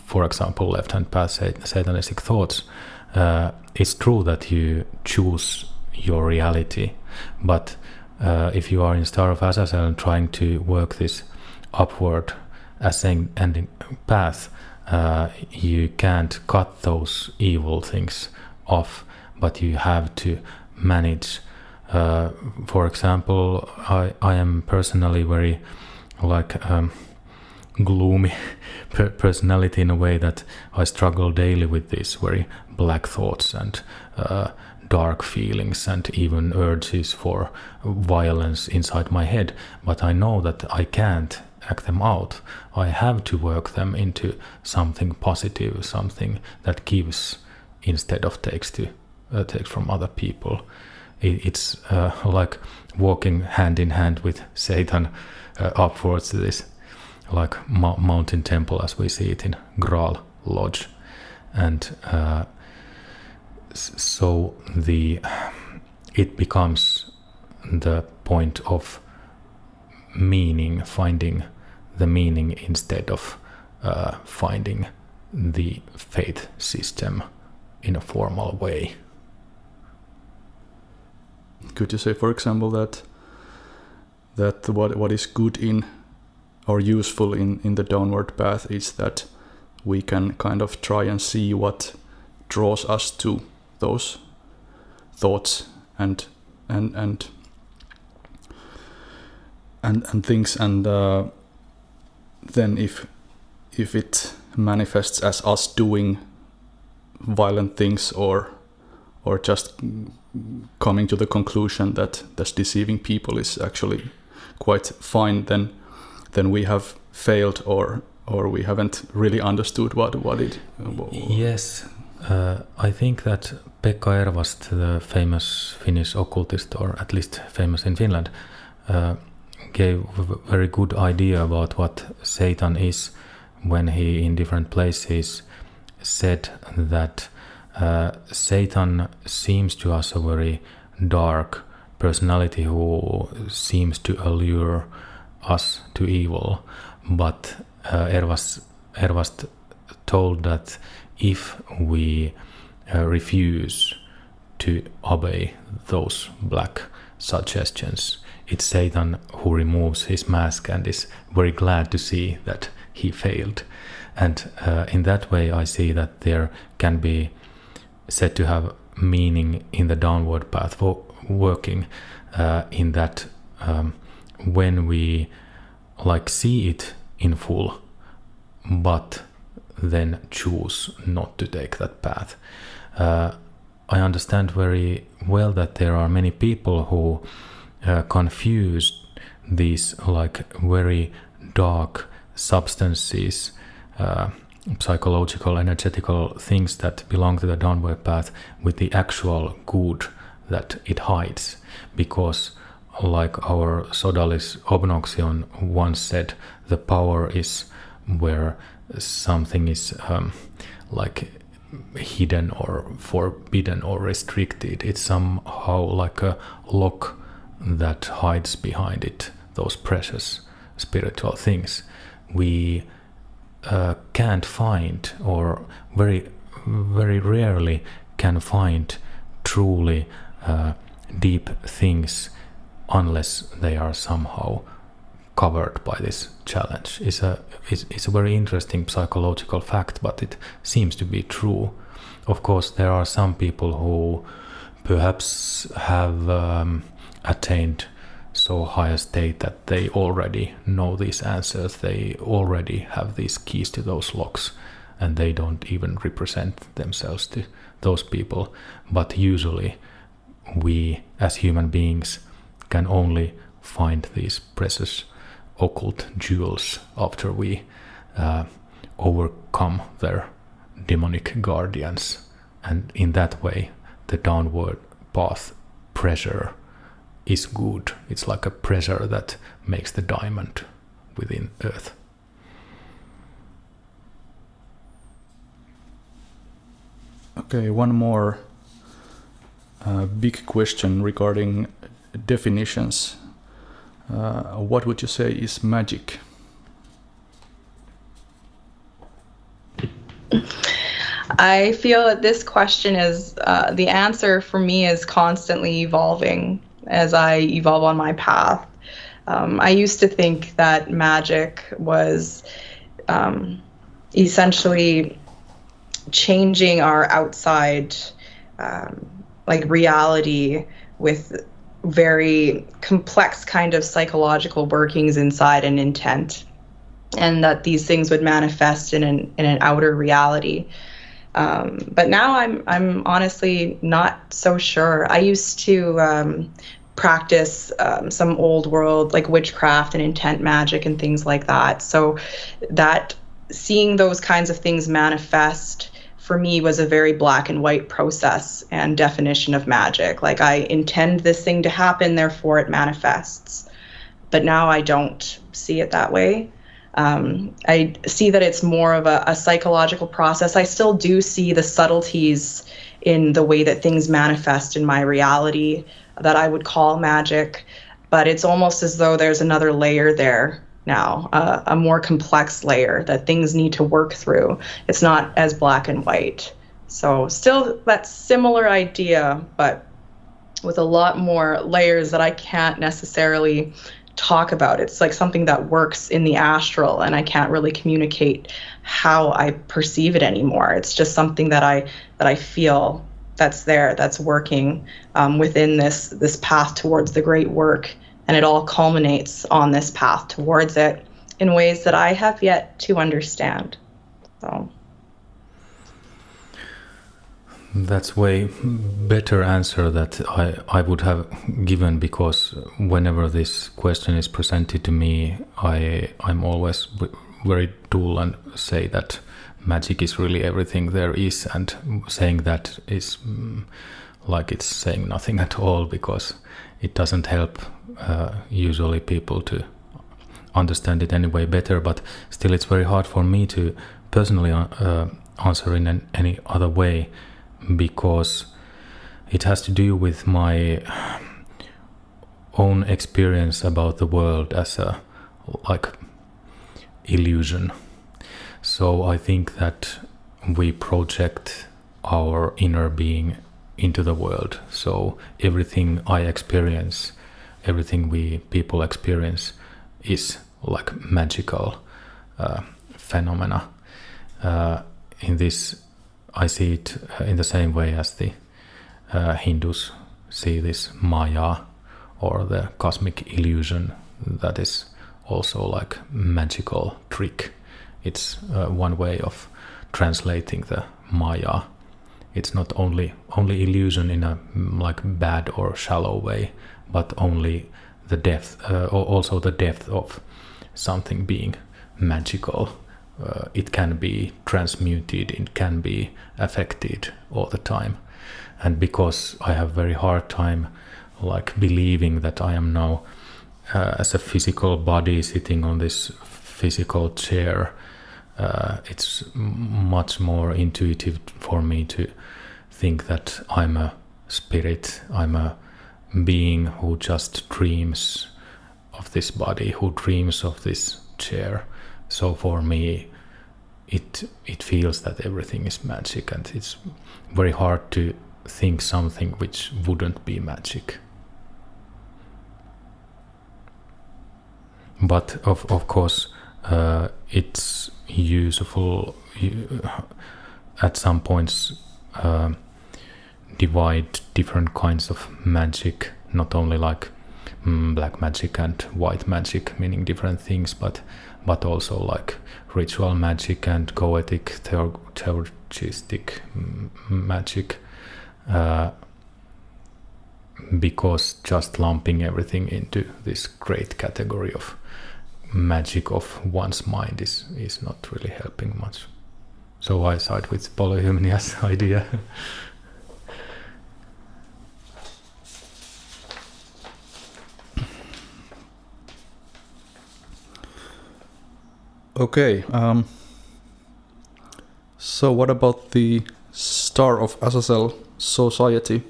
for example, left-hand path satanistic thoughts, it's true that you choose your reality. But if you are in Star of Azazel and trying to work this upward ascending path, you can't cut those evil things off, but you have to manage. For example, I am personally very gloomy personality in a way that I struggle daily with these very black thoughts and dark feelings and even urges for violence inside my head. But I know that I can't act them out. I have to work them into something positive, something that gives instead of takes from other people. It's like walking hand in hand with Satan upwards to this like mountain temple as we see it in Graal Lodge. And so it becomes the point of meaning, finding the meaning instead of finding the faith system in a formal way. Could you say, for example, that what is good in or useful in the downward path is that we can kind of try and see what draws us to those thoughts and things, and then if it manifests as us doing violent things or just coming to the conclusion that deceiving people is actually quite fine, then we have failed or we haven't really understood what it. Yes, I think that Pekka Ervast, the famous Finnish occultist, or at least famous in Finland, gave a very good idea about what Satan is when he in different places said that Satan seems to us a very dark personality who seems to allure us to evil, but Ervast told that if we refuse to obey those black suggestions, it's Satan who removes his mask and is very glad to see that he failed. And in that way I see that there can be said to have meaning in the downward path for working, in that when we see it in full but then choose not to take that path. I understand very well that there are many people who confuse these very dark substances, psychological, energetical things that belong to the downward path with the actual good that it hides. Because our Sodalis Obnoxion once said, the power is where something is hidden or forbidden or restricted. It's somehow like a lock that hides behind it those precious spiritual things. We can't find, or very, very rarely can find truly deep things unless they are somehow covered by this challenge. It's a very interesting psychological fact, but it seems to be true. Of course, there are some people who perhaps have attained so high a state that they already know these answers, they already have these keys to those locks, and they don't even represent themselves to those people. But usually we as human beings can only find these precious occult jewels after we overcome their demonic guardians, and in that way the downward path pressure is good. It's like a pressure that makes the diamond within earth. Okay, one more big question regarding definitions. What would you say is magic? I feel that this question is, the answer for me is constantly evolving as I evolve on my path. I used to think that magic was essentially changing our outside reality with very complex kind of psychological workings inside an intent, and that these things would manifest in an outer reality. But now I'm honestly not so sure. I used to practice some old world witchcraft and intent magic and things like that. So that seeing those kinds of things manifest for me was a very black and white process and definition of magic. I intend this thing to happen, therefore it manifests. But now I don't see it that way. I see that it's more of a psychological process. I still do see the subtleties in the way that things manifest in my reality that I would call magic, but it's almost as though there's another layer there now, a more complex layer that things need to work through. It's not as black and white. So still that similar idea, but with a lot more layers that I can't necessarily talk about. It's like something that works in the astral, and I can't really communicate how I perceive it anymore. It's just something that I feel that's there, that's working within this path towards the great work, and it all culminates on this path towards it in ways that I have yet to understand. So that's way better answer that I would have given, because whenever this question is presented to me, I'm always very dull and say that magic is really everything there is, and saying that is like it's saying nothing at all, because it doesn't help usually people to understand it anyway better, but still it's very hard for me to personally answer in any other way, because it has to do with my own experience about the world as a illusion. So I think that we project our inner being into the world. So everything I experience, everything we people experience, is like magical phenomena. In this, I see it in the same way as the Hindus see this Maya, or the cosmic illusion, that is also like magical trick. It's one way of translating the Maya. It's not only illusion in a like bad or shallow way, but only the depth, also the depth of something being magical. It can be transmuted, it can be affected all the time. And because I have very hard time like believing that I am now as a physical body sitting on this physical chair, it's much more intuitive for me to think that I'm a spirit, I'm a being who just dreams of this body, who dreams of this chair. So for me, it feels that everything is magic, and it's very hard to think something which wouldn't be magic. But of course, it's useful at some points divide different kinds of magic, not only like black magic and white magic, meaning different things, but also like ritual magic and goetic theurgistic magic, because just lumping everything into this great category of magic of one's mind is not really helping much. So I side with Polyhymnia's idea. Okay, so what about the Star of Azazel society?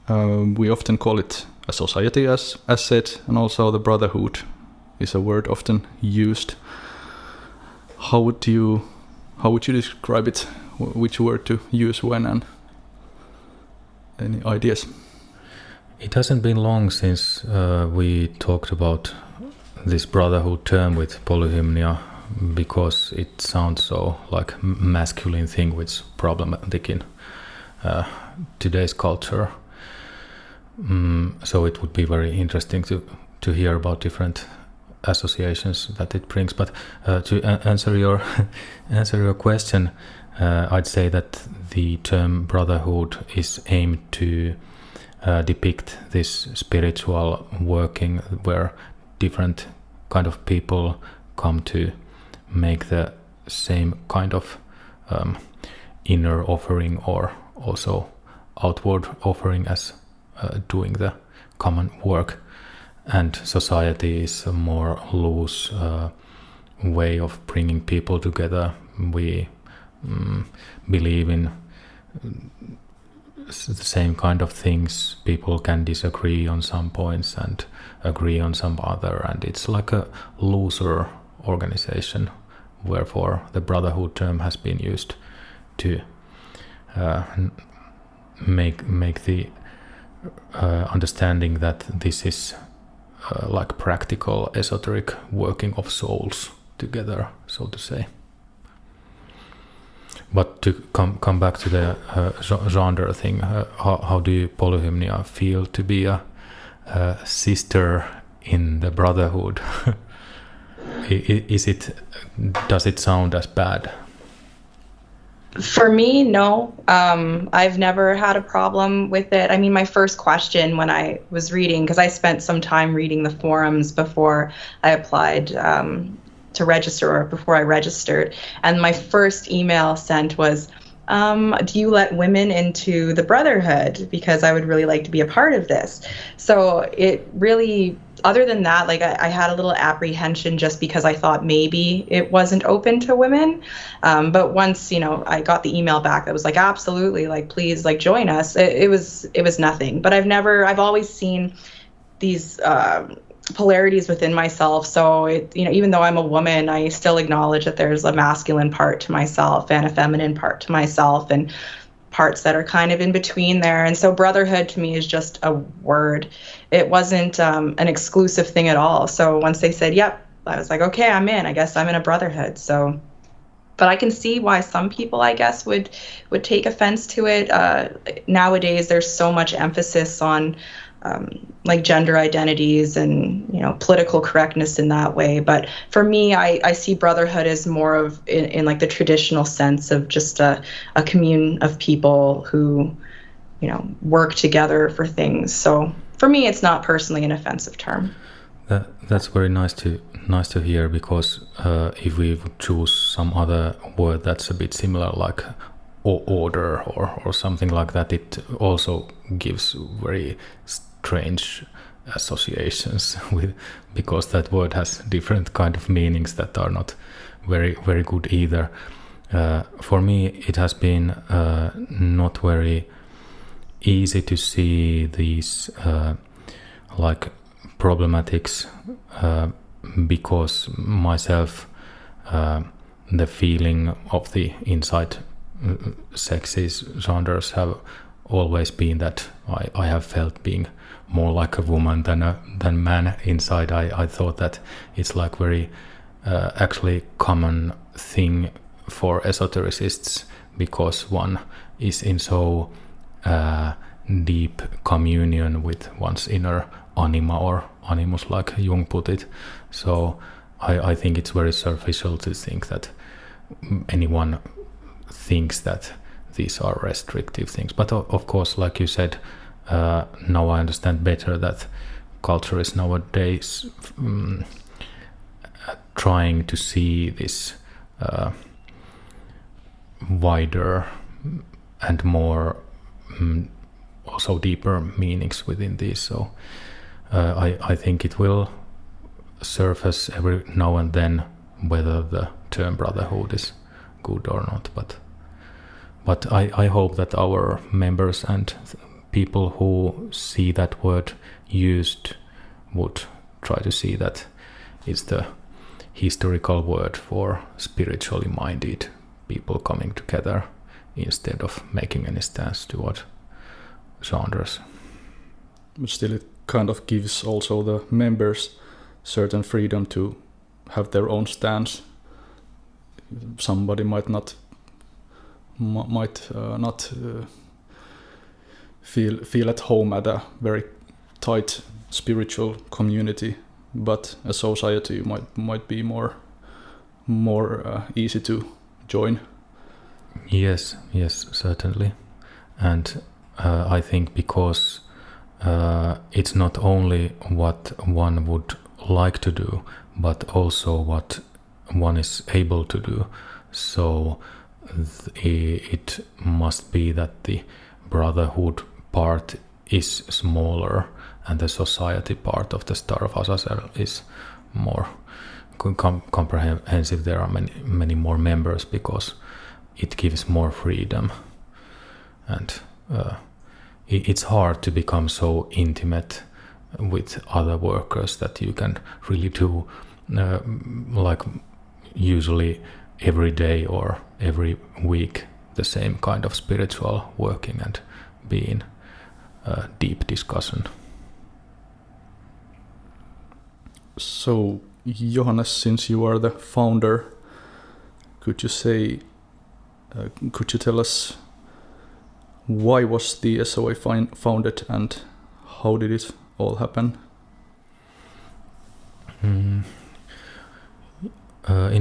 We often call it a society, as said, and also the brotherhood is a word often used. How would you describe it? Which word to use when, and any ideas? It hasn't been long since we talked about this brotherhood term with Polyhymnia, because it sounds so like masculine thing, which is problematic in today's culture. So it would be very interesting to hear about different associations that it brings. But to answer your question, I'd say that the term brotherhood is aimed to depict this spiritual working where different kind of people come to make the same kind of inner offering, or also outward offering, as doing the common work. And society is a more loose way of bringing people together. We believe in the same kind of things. People can disagree on some points and agree on some other, and it's like a looser organization, wherefore the brotherhood term has been used to make the understanding that this is like practical esoteric working of souls together, so to say. But to come back to the genre thing, how do you, Polyhymnia, feel to be a sister in the brotherhood? Does it sound as bad? For me, no. I've never had a problem with it. I mean, my first question when I was reading, because I spent some time reading the forums before I applied to register, or before I registered, and my first email sent was, do you let women into the brotherhood? Because I would really like to be a part of this. So it really other than that, like I had a little apprehension just because I thought maybe it wasn't open to women. But once, I got the email back that was like, absolutely, like, please, like, join us. It was nothing. But I've always seen these polarities within myself. So even though I'm a woman, I still acknowledge that there's a masculine part to myself and a feminine part to myself, and parts that are kind of in between there. And so brotherhood to me is just a word. It wasn't an exclusive thing at all. So once they said, yep, I was like, okay, I'm in. I guess I'm in a brotherhood. So, but I can see why some people, I guess, would take offense to it. Nowadays, there's so much emphasis on like gender identities and political correctness in that way. But for me, I see brotherhood as more of in like the traditional sense of just a commune of people who work together for things. So for me, it's not personally an offensive term. That's very nice to hear, because if we would choose some other word that's a bit similar, like order or something like that, it also gives very strange associations with, because that word has different kind of meanings that are not very, very good either. For me, it has been not very easy to see these like problematics, because myself, the feeling of the inside sexes genres have always been that I have felt being more like a woman than man inside. I thought that it's like very actually common thing for esotericists, because one is in so deep communion with one's inner anima or animus, like Jung put it. So I think it's very superficial to think that anyone thinks that these are restrictive things. But of course, like you said, now I understand better that culture is nowadays trying to see this wider and more also deeper meanings within these. So I think it will surface every now and then whether the term brotherhood is good or not. But I hope that our members and people who see that word used would try to see that it's the historical word for spiritually minded people coming together, instead of making any stance toward genres. But still, it kind of gives also the members certain freedom to have their own stance. Somebody might not feel at home at a very tight spiritual community, but a society might be more easy to join. Yes, certainly. And I think because it's not only what one would like to do, but also what one is able to do. So it must be that the brotherhood part is smaller and the society part of the Star of Azazel is more comprehensive. There are many more members because it gives more freedom, and it's hard to become so intimate with other workers that you can really do like usually every day or every week the same kind of spiritual working and be in deep discussion. So Johannes, since you are the founder, could you tell us why was the SOA founded and how did it all happen? In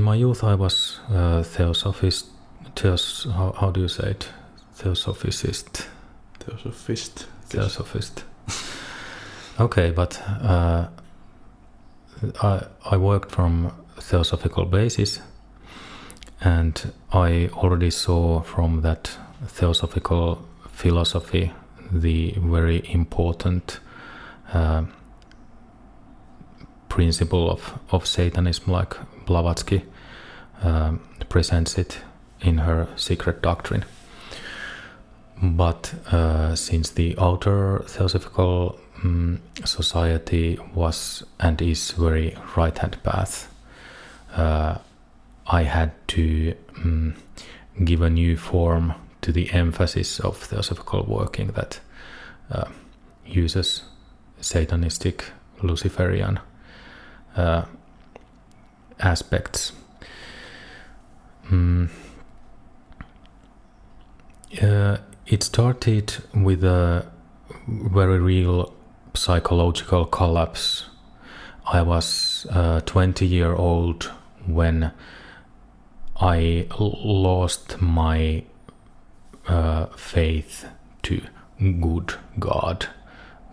my youth I was theosophist. How do you say it? Theosophist. Okay, but I worked from theosophical basis, and I already saw from that theosophical philosophy the very important principle of Satanism, like Blavatsky presents it in her secret doctrine. But since the outer theosophical society was and is very right-hand path, I had to give a new form to the emphasis of theosophical working that uses Satanistic Luciferian aspects. It started with a very real psychological collapse. I was 20-year-old when I lost my faith to good God,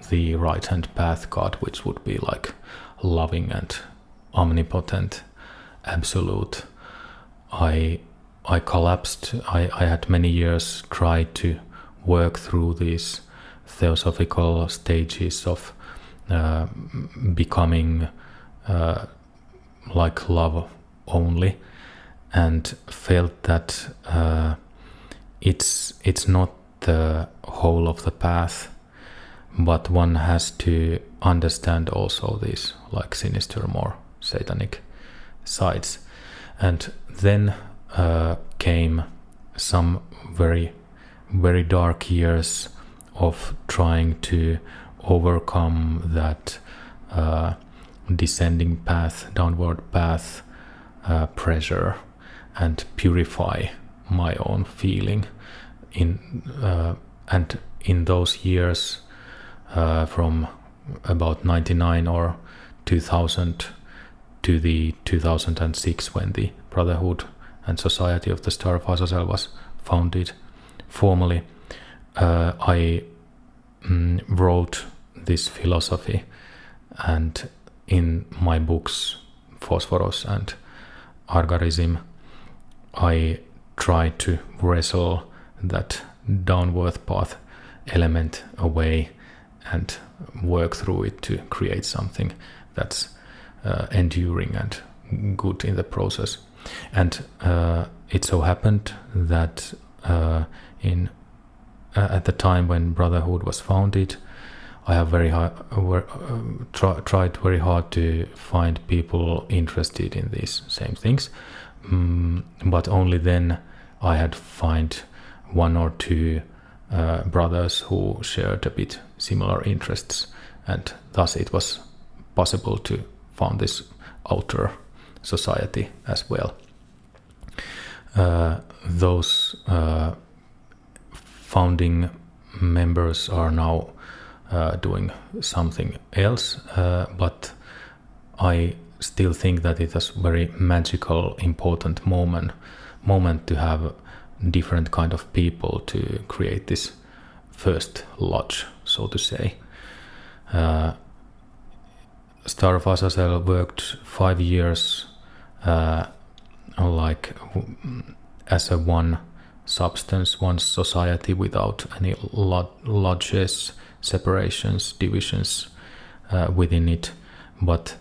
the right-hand path God, which would be like loving and omnipotent, absolute. I collapsed. I had many years tried to work through these theosophical stages of becoming like love only, and felt that it's not the whole of the path, but one has to understand also these like sinister, more satanic sides. And then came some very, very dark years of trying to overcome that descending path, downward path pressure, and purify my own feeling. And in those years, from about 99 or 2000 to the 2006, when the Brotherhood and Society of the Star of Azazel was founded formally, I wrote this philosophy, and in my books Phosphoros and Argarism, I try to wrestle that downward path element away and work through it to create something that's enduring and good in the process. And it so happened that at the time when Brotherhood was founded, I have tried very hard to find people interested in these same things, but only then I had find one or two brothers who shared a bit similar interests, and thus it was possible to found this outer society as well. Those founding members are now doing something else, but I still think that it is very magical, important moment to have different kind of people to create this first lodge, so to say. Star of Azazel worked 5 years as a one substance, one society, without any lodges, separations, divisions within it. But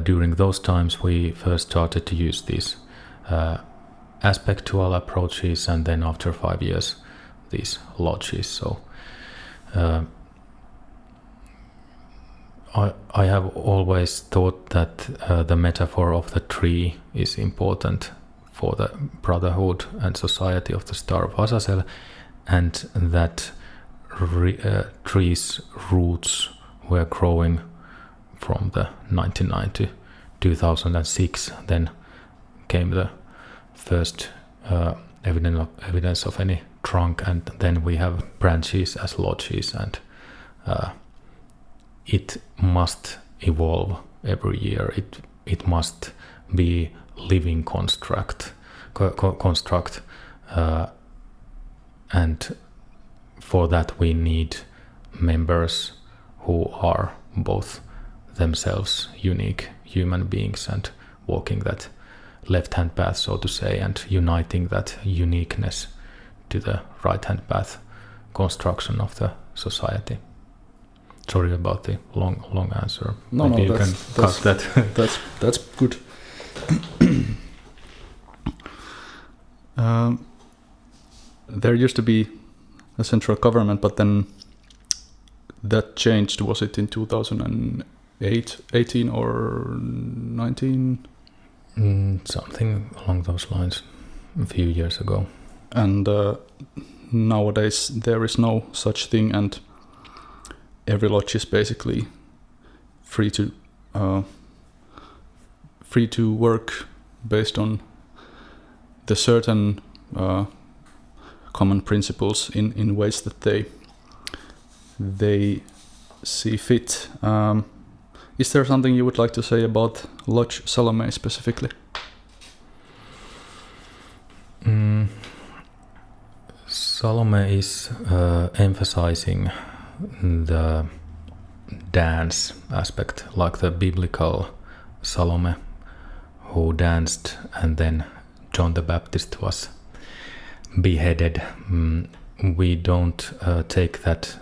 during those times we first started to use these aspectual approaches, and then after 5 years these lodges. So I have always thought that the metaphor of the tree is important for the Brotherhood and Society of the Star of Azazel, and that trees' roots were growing from the 99 to 2006. Then came the first evidence of any trunk, and then we have branches as lodges, and it must evolve every year. It must be living construct, and for that we need members who are both themselves unique human beings and walking that left-hand path, so to say, and uniting that uniqueness to the right-hand path construction of the society. Sorry about the long answer. No, Maybe no, you can cut that. that's good. There used to be a central government, but then that changed. Was it in 2008, 18 or 19? Something along those lines a few years ago. And nowadays there is no such thing, and every lodge is basically free to work based on the certain common principles in ways that they see fit. Is there something you would like to say about Lodge Salome specifically? Salome is emphasizing the dance aspect, like the biblical Salome, who danced and then John the Baptist was beheaded. We don't take that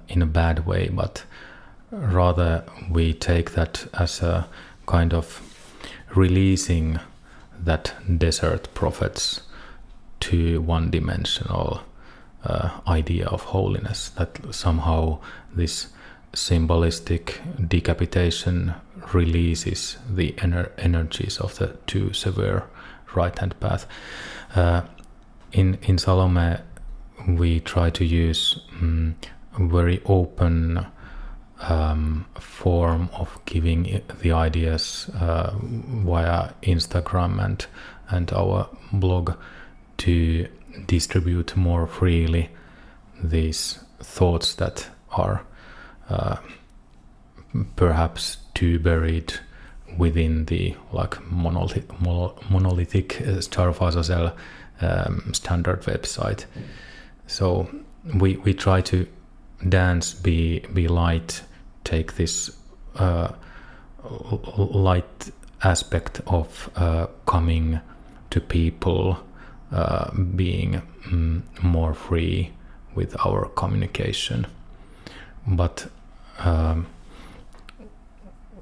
in a bad way, but rather we take that as a kind of releasing that desert prophets to one-dimensional idea of holiness, that somehow this symbolistic decapitation releases the energies of the too severe right-hand path. In Salome, we try to use a very open form of giving the ideas via Instagram and our blog to distribute more freely these thoughts that are perhaps too buried within the monolithic Star of Azazel standard website. So we try to dance, be light, take this light aspect of coming to people, being more free with our communication, but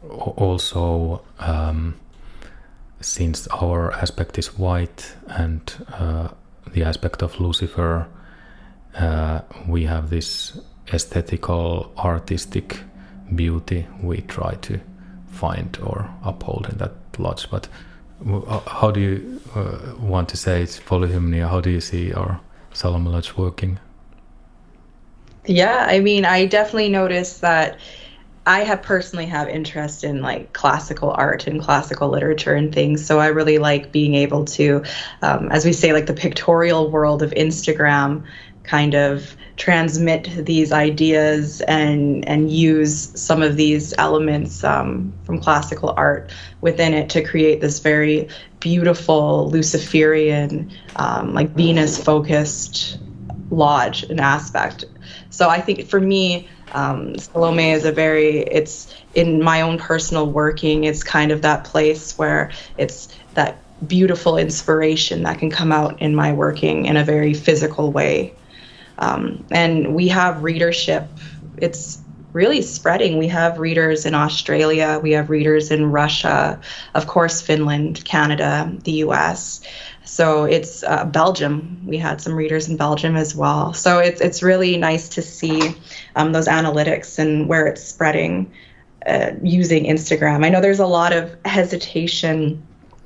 also since our aspect is white and the aspect of Lucifer, we have this aesthetical, artistic beauty we try to find or uphold in that lodge. But how do you want to say it's Polyhymnia? How do you see our Salome Lodge working? Yeah, I mean, I definitely noticed that I have personally have interest in like classical art and classical literature and things. So I really like being able to, as we say, like the pictorial world of Instagram, kind of transmit these ideas and use some of these elements from classical art within it to create this very beautiful Luciferian, like Venus-focused lodge and aspect. So I think for me, Salome is it's in my own personal working, it's kind of that place where it's that beautiful inspiration that can come out in my working in a very physical way. And we have readership. It's really spreading. We have readers in Australia. We have readers in Russia, of course, Finland, Canada, the US. So it's Belgium. We had some readers in Belgium as well. So it's really nice to see those analytics and where it's spreading using Instagram. I know there's a lot of hesitation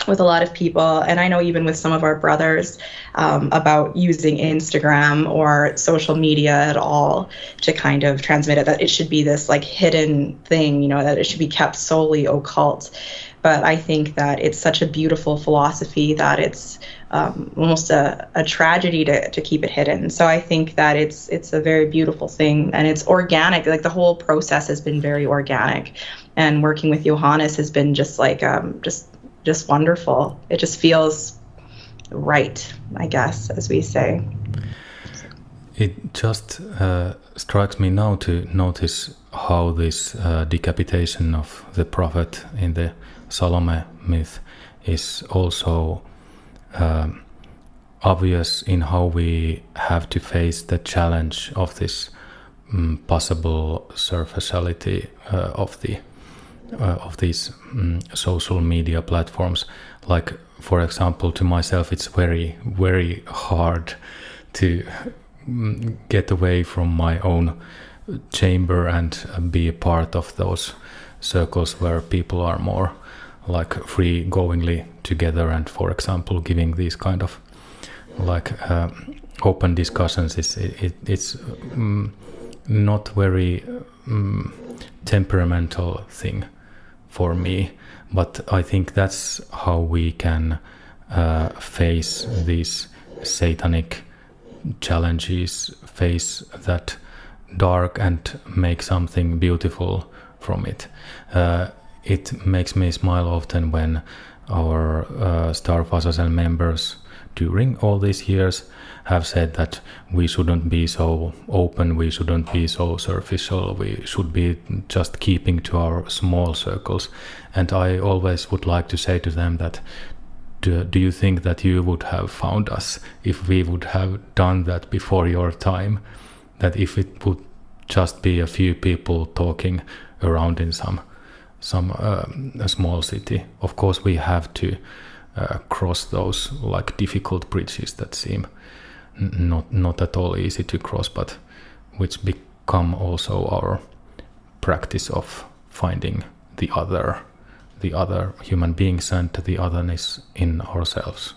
with a lot of people, and I know even with some of our brothers about using Instagram or social media at all to kind of transmit it, that it should be this like hidden thing, that it should be kept solely occult. But I think that it's such a beautiful philosophy that it's almost a tragedy to keep it hidden. So I think that it's a very beautiful thing, and it's organic. Like the whole process has been very organic, and working with Johannes has been just like just wonderful. It just feels right, I guess, as we say. It just strikes me now to notice how this decapitation of the prophet in the Salome myth is also obvious in how we have to face the challenge of this possible superficiality of these social media platforms. Like, for example, to myself, it's very, very hard to get away from my own chamber and be a part of those circles where people are more like free-goingly together, and for example giving these kind of like open discussions. It's not very temperamental thing for me, but I think that's how we can face these satanic challenges, face that dark and make something beautiful from it. It makes me smile often when our Star of Azazel members during all these years have said that we shouldn't be so open, we shouldn't be so superficial, we should be just keeping to our small circles. And I always would like to say to them that, do you think that you would have found us if we would have done that before your time? That if it would just be a few people talking around in some a small city, of course we have to cross those like difficult bridges that seem not at all easy to cross, but which become also our practice of finding the other human beings and the otherness in ourselves.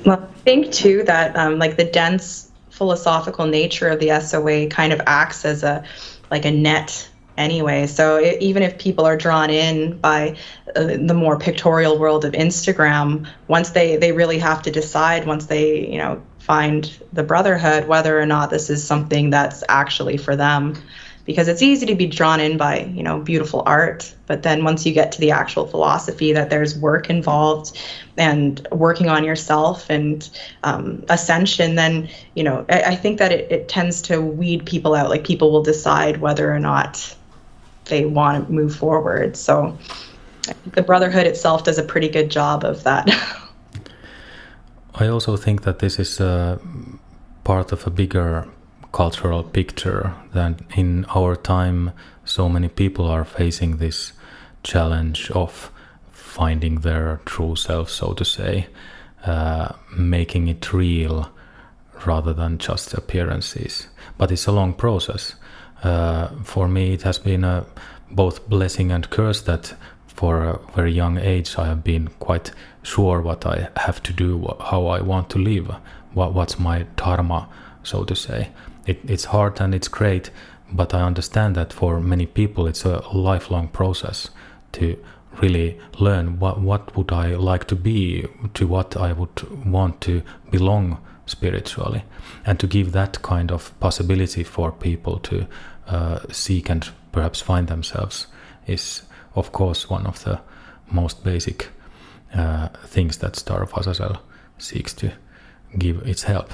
Well, I think too that like the dense philosophical nature of the SOA kind of acts as a net anyway. So even if people are drawn in by the more pictorial world of Instagram, once they really have to decide, once they find the brotherhood, whether or not this is something that's actually for them. Because it's easy to be drawn in by beautiful art, but then once you get to the actual philosophy, that there's work involved and working on yourself and ascension, then I think that it tends to weed people out. Like, people will decide whether or not they want to move forward. So I think the brotherhood itself does a pretty good job of that. I also think that this is part of a bigger cultural picture, that in our time so many people are facing this challenge of finding their true self, so to say, making it real rather than just appearances. But it's a long process. For me it has been a both blessing and curse that for a very young age I have been quite sure what I have to do, how I want to live, what's my dharma, so to say. It's hard and it's great, but I understand that for many people it's a lifelong process to really learn what would I like to be, to what I would want to belong spiritually, and to give that kind of possibility for people to seek and perhaps find themselves is of course one of the most basic things that Star of Azazel seeks to give its help.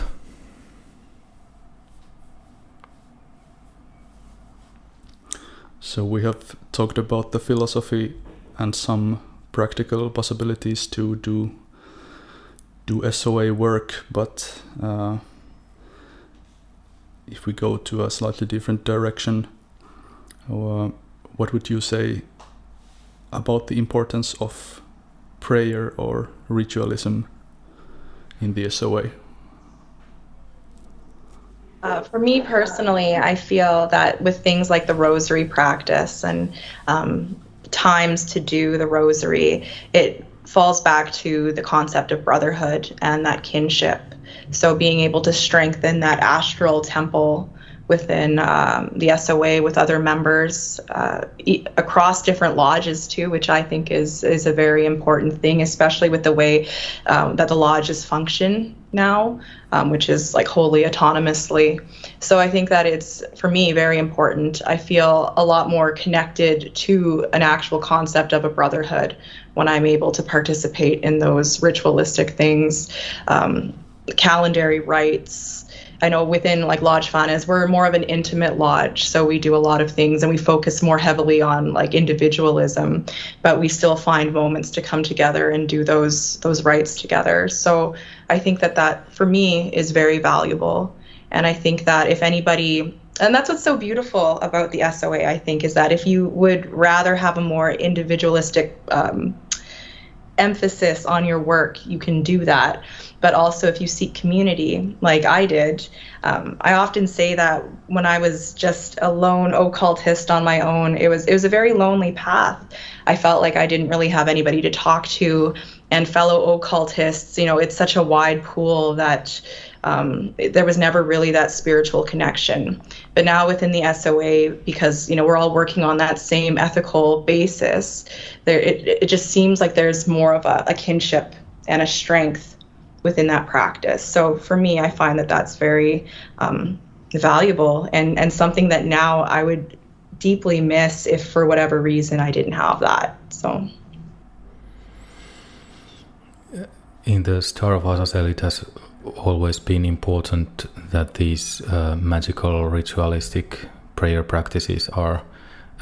So we have talked about the philosophy and some practical possibilities to do SOA work, but if we go to a slightly different direction, what would you say about the importance of prayer or ritualism in the SOA? For me personally, I feel that with things like the rosary practice and times to do the rosary, it falls back to the concept of brotherhood and that kinship. So being able to strengthen that astral temple within the SOA with other members across different lodges too, which I think is a very important thing, especially with the way that the lodges function now, which is like wholly autonomously. So I think that it's, for me, very important. I feel a lot more connected to an actual concept of a brotherhood when I'm able to participate in those ritualistic things, calendary rites. I know within like Lodge Fanas, we're more of an intimate lodge, so we do a lot of things and we focus more heavily on like individualism, but we still find moments to come together and do those rites together. So I think that for me is very valuable. And I think that if anybody, and that's what's so beautiful about the SOA, I think, is that if you would rather have a more individualistic emphasis on your work, you can do that. But also if you seek community, like I did, I often say that when I was just a lone occultist on my own, it was a very lonely path. I felt like I didn't really have anybody to talk to, and fellow occultists, it's such a wide pool that there was never really that spiritual connection. But now within the SOA, because we're all working on that same ethical basis, it just seems like there's more of a kinship and a strength within that practice. So for me, I find that that's very valuable and something that now I would deeply miss if for whatever reason I didn't have that. So in the Star of Azazel, it has always been important that these magical ritualistic prayer practices are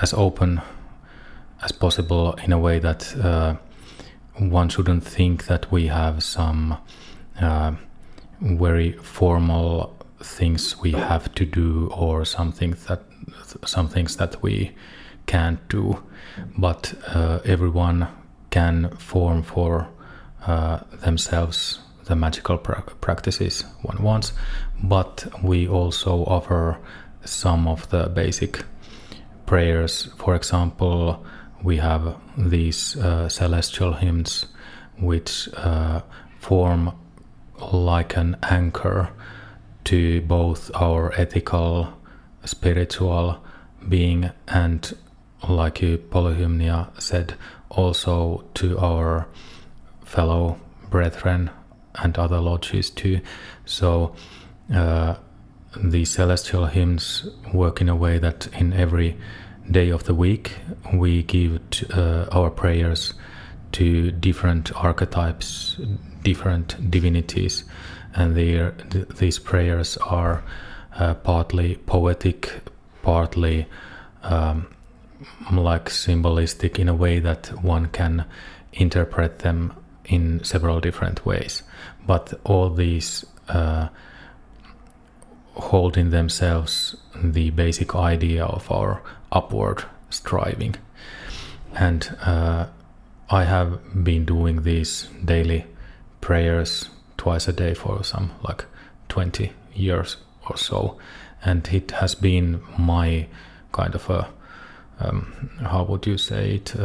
as open as possible, in a way that one shouldn't think that we have some very formal things we have to do, or some things that we can't do, but everyone can form for themselves the magical practices one wants. But we also offer some of the basic prayers. For example, we have these celestial hymns which form like an anchor to both our ethical, spiritual being, and, like Polyhymnia said, also to our fellow brethren and other lodges too. So the celestial hymns work in a way that in every day of the week we give our prayers to different archetypes, different divinities, and these prayers are partly poetic, partly like symbolistic, in a way that one can interpret them in several different ways. But all these hold in themselves the basic idea of our upward striving. And I have been doing these daily prayers twice a day for some 20 years or so, and it has been my kind of a how would you say it,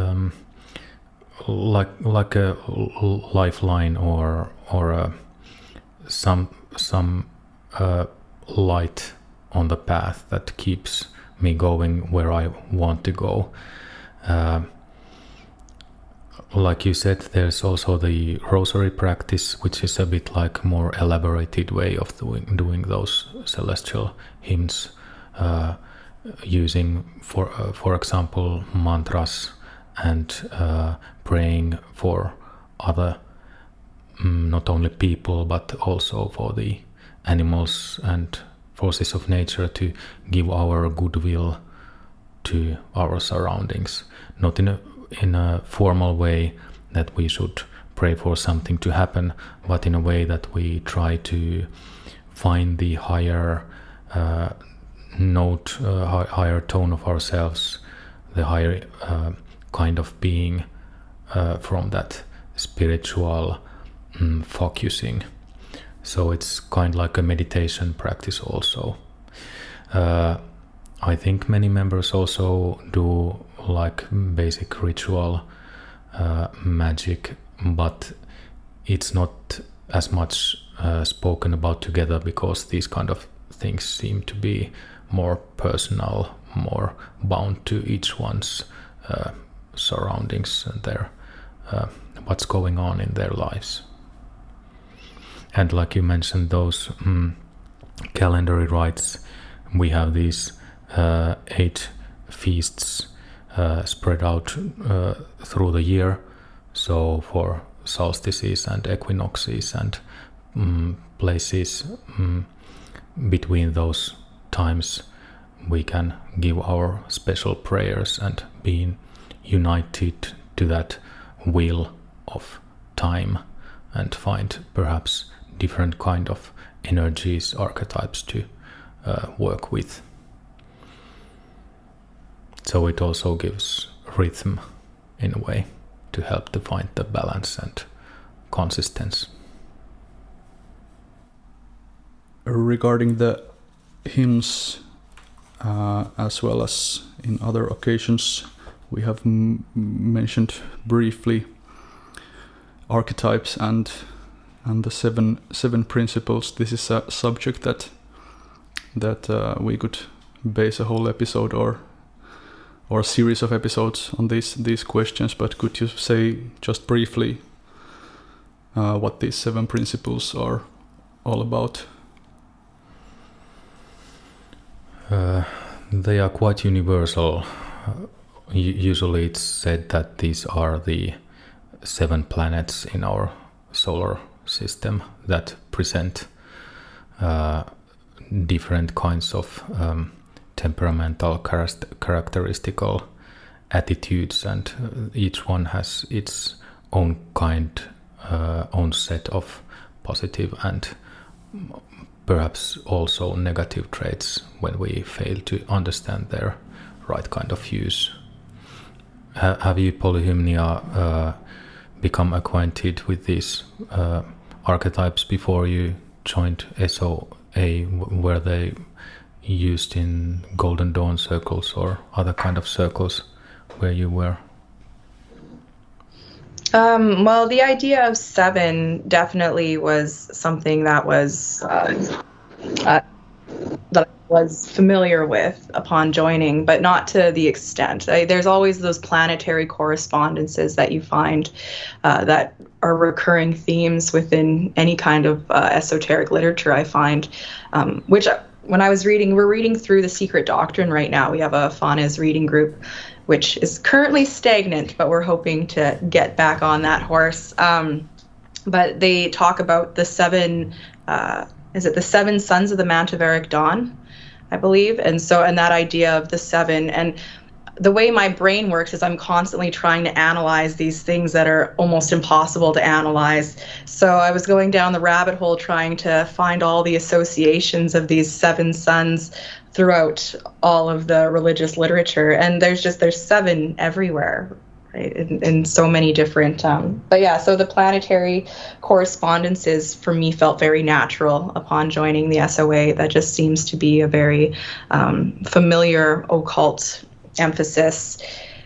like a lifeline, or some light on the path that keeps me going where I want to go. Like you said, there's also the rosary practice, which is a bit like more elaborated way of doing those celestial hymns, using for example mantras, and praying for other, not only people but also for the animals and forces of nature, to give our goodwill to our surroundings, not in a formal way that we should pray for something to happen, but in a way that we try to find the higher note, higher tone of ourselves, the higher kind of being from that spiritual focusing. So it's kind of like a meditation practice also. I think many members also do like basic ritual magic, but it's not as much spoken about together, because these kind of things seem to be more personal, more bound to each one's surroundings and their what's going on in their lives. And like you mentioned, those calendar rites, we have these 8 feasts spread out through the year. So for solstices and equinoxes and places between those times, we can give our special prayers and be united to that wheel of time, and find perhaps different kind of energies, archetypes to work with. So it also gives rhythm in a way to help to find the balance and consistency. Regarding the hymns, as well as in other occasions, we have mentioned briefly archetypes and the seven principles. This is a subject that we could base a whole episode or a series of episodes on these questions. But could you say just briefly what these 7 principles are all about? They are quite universal. Usually it's said that these are the 7 planets in our solar system that present different kinds of temperamental characteristical attitudes, and each one has its own own set of positive and perhaps also negative traits when we fail to understand their right kind of use. Have you, Polyhymnia, become acquainted with these archetypes before you joined SOA? Were they used in Golden Dawn circles or other kind of circles where you were? Well, the idea of 7 definitely was something that was that I was familiar with upon joining, but not to the extent. There's always those planetary correspondences that you find that are recurring themes within any kind of esoteric literature, I find, which when I was reading, we're reading through The Secret Doctrine right now. We have a Fanes reading group, which is currently stagnant, but we're hoping to get back on that horse. But they talk about the 7, is it the 7 sons of the Manteveric Dawn, I believe? And that idea of the 7, and the way my brain works is I'm constantly trying to analyze these things that are almost impossible to analyze. So I was going down the rabbit hole trying to find all the associations of these 7 sons throughout all of the religious literature, and there's 7 everywhere, right? In so many different but yeah, so the planetary correspondences for me felt very natural upon joining the SOA. That just seems to be a very familiar occult emphasis.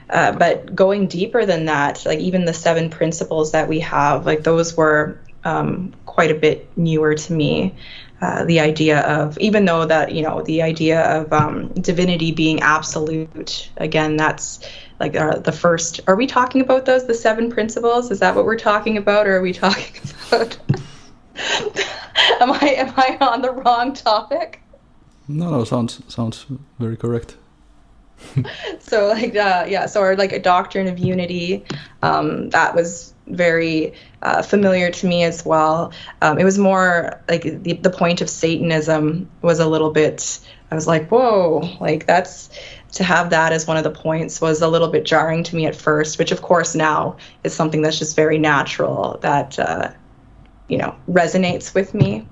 But going deeper than that, like even the 7 principles that we have, like those were quite a bit newer to me. The idea of, even though that, the idea of divinity being absolute, again, that's like the first. Are we talking about those, the 7 principles? Is that what we're talking about, or are we talking about? Am I on the wrong topic? No, sounds very correct. So like or like a doctrine of unity, that was very familiar to me as well. It was more like the point of Satanism was a little bit, I was like, whoa, like that's, to have that as one of the points was a little bit jarring to me at first, which of course now is something that's just very natural, that resonates with me.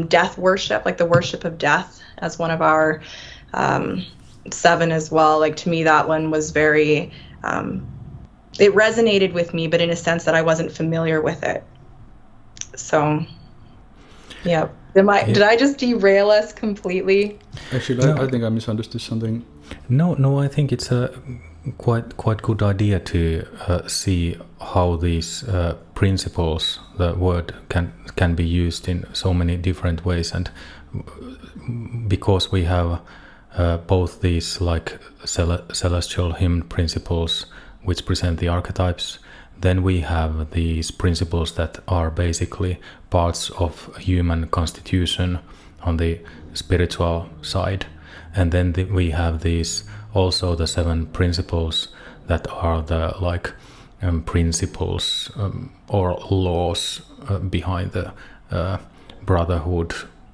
Death worship, like the worship of death, as one of our 7 as well. Like to me, that one was very, it resonated with me, but in a sense that I wasn't familiar with it. So, yeah. Did I just derail us completely? Actually, no. I think I misunderstood something. No, I think it's a quite good idea to see how these principles, the word can be used in so many different ways, and because we have both these like celestial hymn principles which present the archetypes, then we have these principles that are basically parts of human constitution on the spiritual side, and then we have these also the 7 principles that are the like principles or laws behind the brotherhood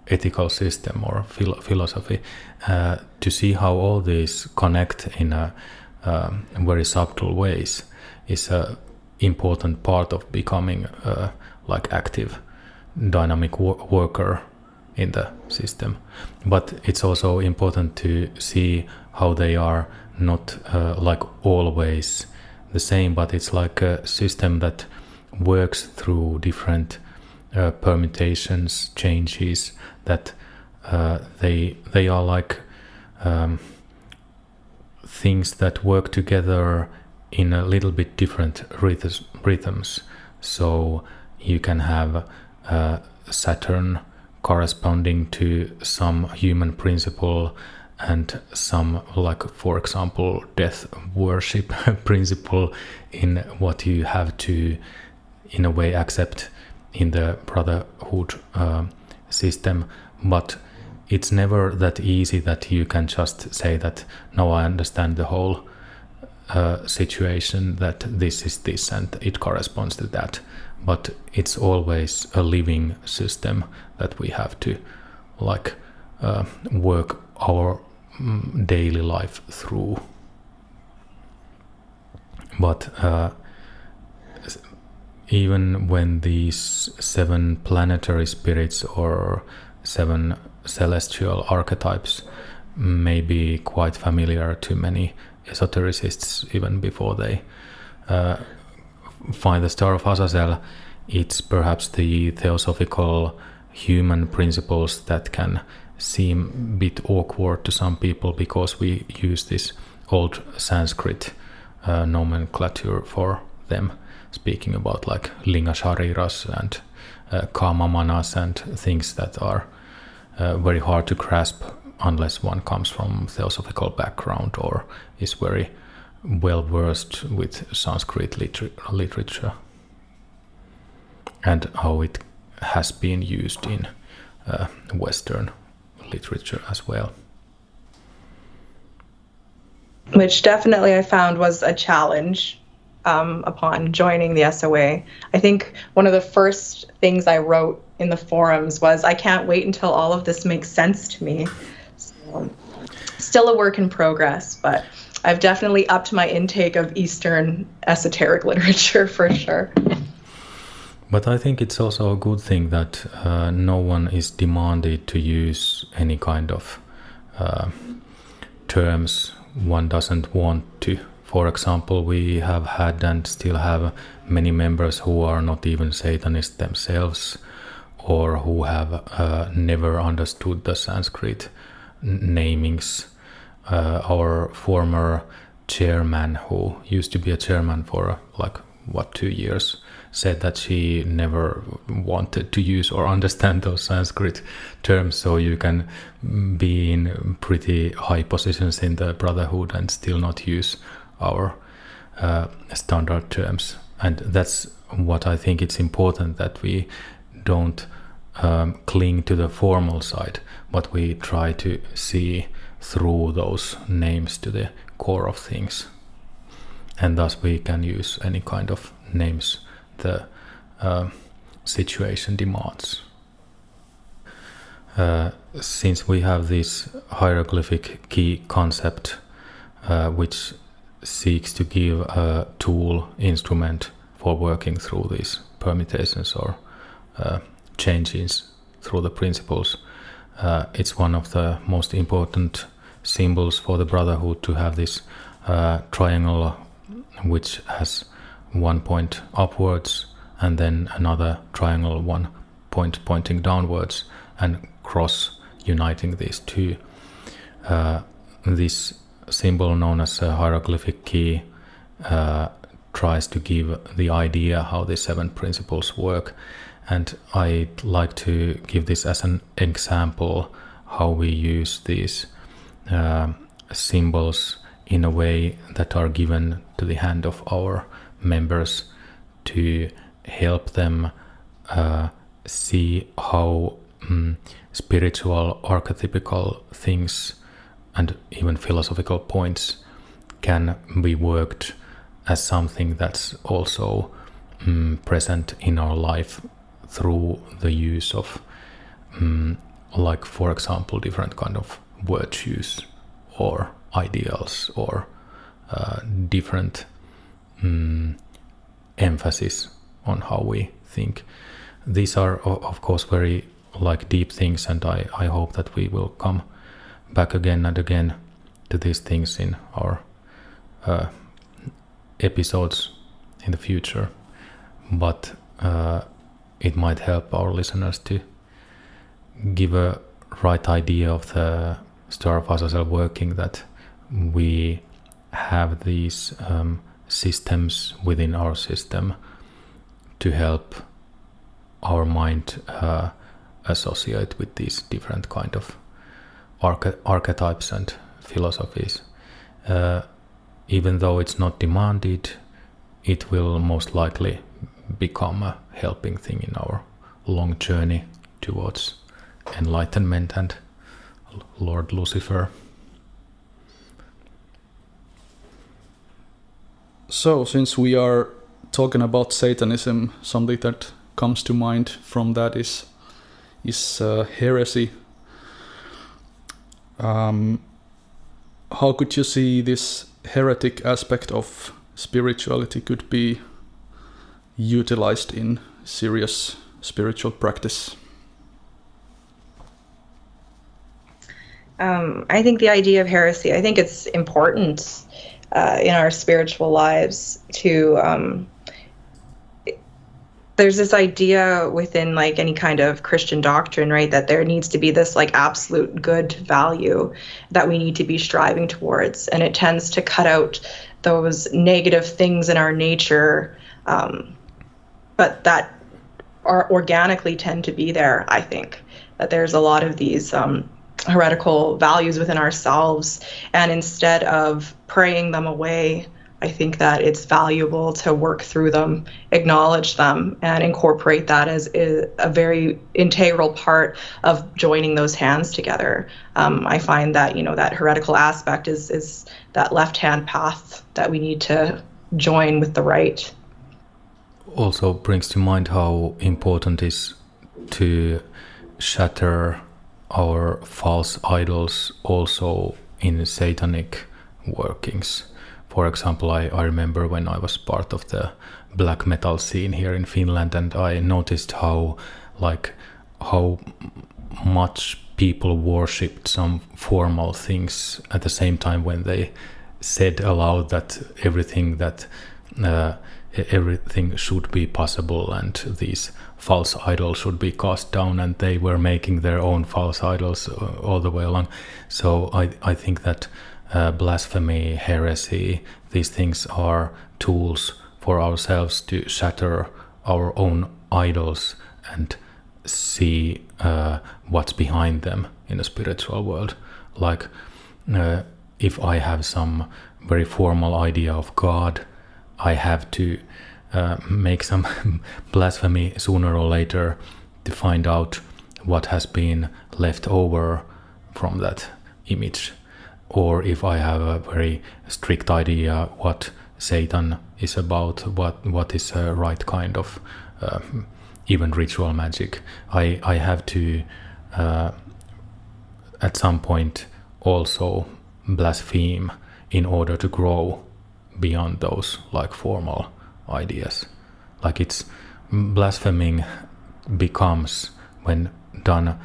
ethical system or philosophy, to see how all these connect in a very subtle ways is a important part of becoming like active dynamic worker in the system. But it's also important to see how they are not like always the same, but it's like a system that works through different permutations, changes, that they are like things that work together in a little bit different rhythms. So you can have Saturn corresponding to some human principle and some, like, for example, death worship principle in what you have to, in a way, accept in the brotherhood system. But it's never that easy that you can just say that, no, I understand the whole situation, that this is this and it corresponds to that. But it's always a living system that we have to like work our daily life through. But even when these 7 planetary spirits or 7 celestial archetypes may be quite familiar to many esotericists even before they find the Star of Azazel, it's perhaps the theosophical human principles that can seem a bit awkward to some people, because we use this old Sanskrit nomenclature for them, speaking about like linga shariras and kama manas and things that are very hard to grasp unless one comes from theosophical background or is very well versed with Sanskrit literature and how it has been used in Western literature as well. Which definitely I found was a challenge upon joining the SOA. I think one of the first things I wrote in the forums was, I can't wait until all of this makes sense to me. So, still a work in progress, but I've definitely upped my intake of Eastern esoteric literature for sure. But I think it's also a good thing that no one is demanded to use any kind of terms one doesn't want to. For example, we have had and still have many members who are not even Satanists themselves, or who have never understood the Sanskrit namings. Our former chairman, who used to be a chairman for 2 years, said that she never wanted to use or understand those Sanskrit terms. So you can be in pretty high positions in the brotherhood and still not use our standard terms. And that's what I think it's important, that we don't cling to the formal side, but we try to see through those names to the core of things. And thus we can use any kind of names the situation demands. Since we have this hieroglyphic key concept, which seeks to give a tool, instrument for working through these permutations or changes through the principles, it's one of the most important symbols for the brotherhood to have this triangle, which has 1 point upwards and then another triangle, 1 point pointing downwards, and cross uniting these two. This symbol, known as a hieroglyphic key, tries to give the idea how the 7 principles work. And I'd like to give this as an example how we use these symbols in a way that are given to the hand of our members to help them see how spiritual archetypical things and even philosophical points can be worked as something that's also present in our life through the use of for example, different kind of virtues or ideals or different emphasis on how we think. These are of course very like deep things, and I hope that we will come back again and again to these things in our episodes in the future. But it might help our listeners to give a right idea of the Star of Azazel working, that we have these systems within our system to help our mind associate with these different kind of archetypes and philosophies. Even though it's not demanded, it will most likely become a helping thing in our long journey towards enlightenment and Lord Lucifer. So, since we are talking about Satanism, something that comes to mind from that is heresy. How could you see this heretic aspect of spirituality could be utilized in serious spiritual practice? I think the idea of heresy, I think it's important in our spiritual lives to there's this idea within like any kind of Christian doctrine, right, that there needs to be this like absolute good value that we need to be striving towards, and it tends to cut out those negative things in our nature, but that are organically tend to be there. I think that there's a lot of these heretical values within ourselves, and instead of praying them away, I think that it's valuable to work through them, acknowledge them, and incorporate that as a very integral part of joining those hands together. I find that, that heretical aspect is that left-hand path that we need to join with the right. Also brings to mind how important it is to shatter our false idols also in satanic workings. For example, I remember when I was part of the black metal scene here in Finland, and I noticed how much people worshipped some formal things at the same time when they said aloud that everything should be possible and these false idols should be cast down, and they were making their own false idols all the way along. So I think that blasphemy, heresy, these things are tools for ourselves to shatter our own idols and see what's behind them in the spiritual world. Like if I have some very formal idea of God, I have to make some blasphemy sooner or later to find out what has been left over from that image. Or if I have a very strict idea what Satan is about, what is a right kind of even ritual magic, I have to at some point also blaspheme in order to grow beyond those like formal ideas. Like it's blaspheming becomes, when done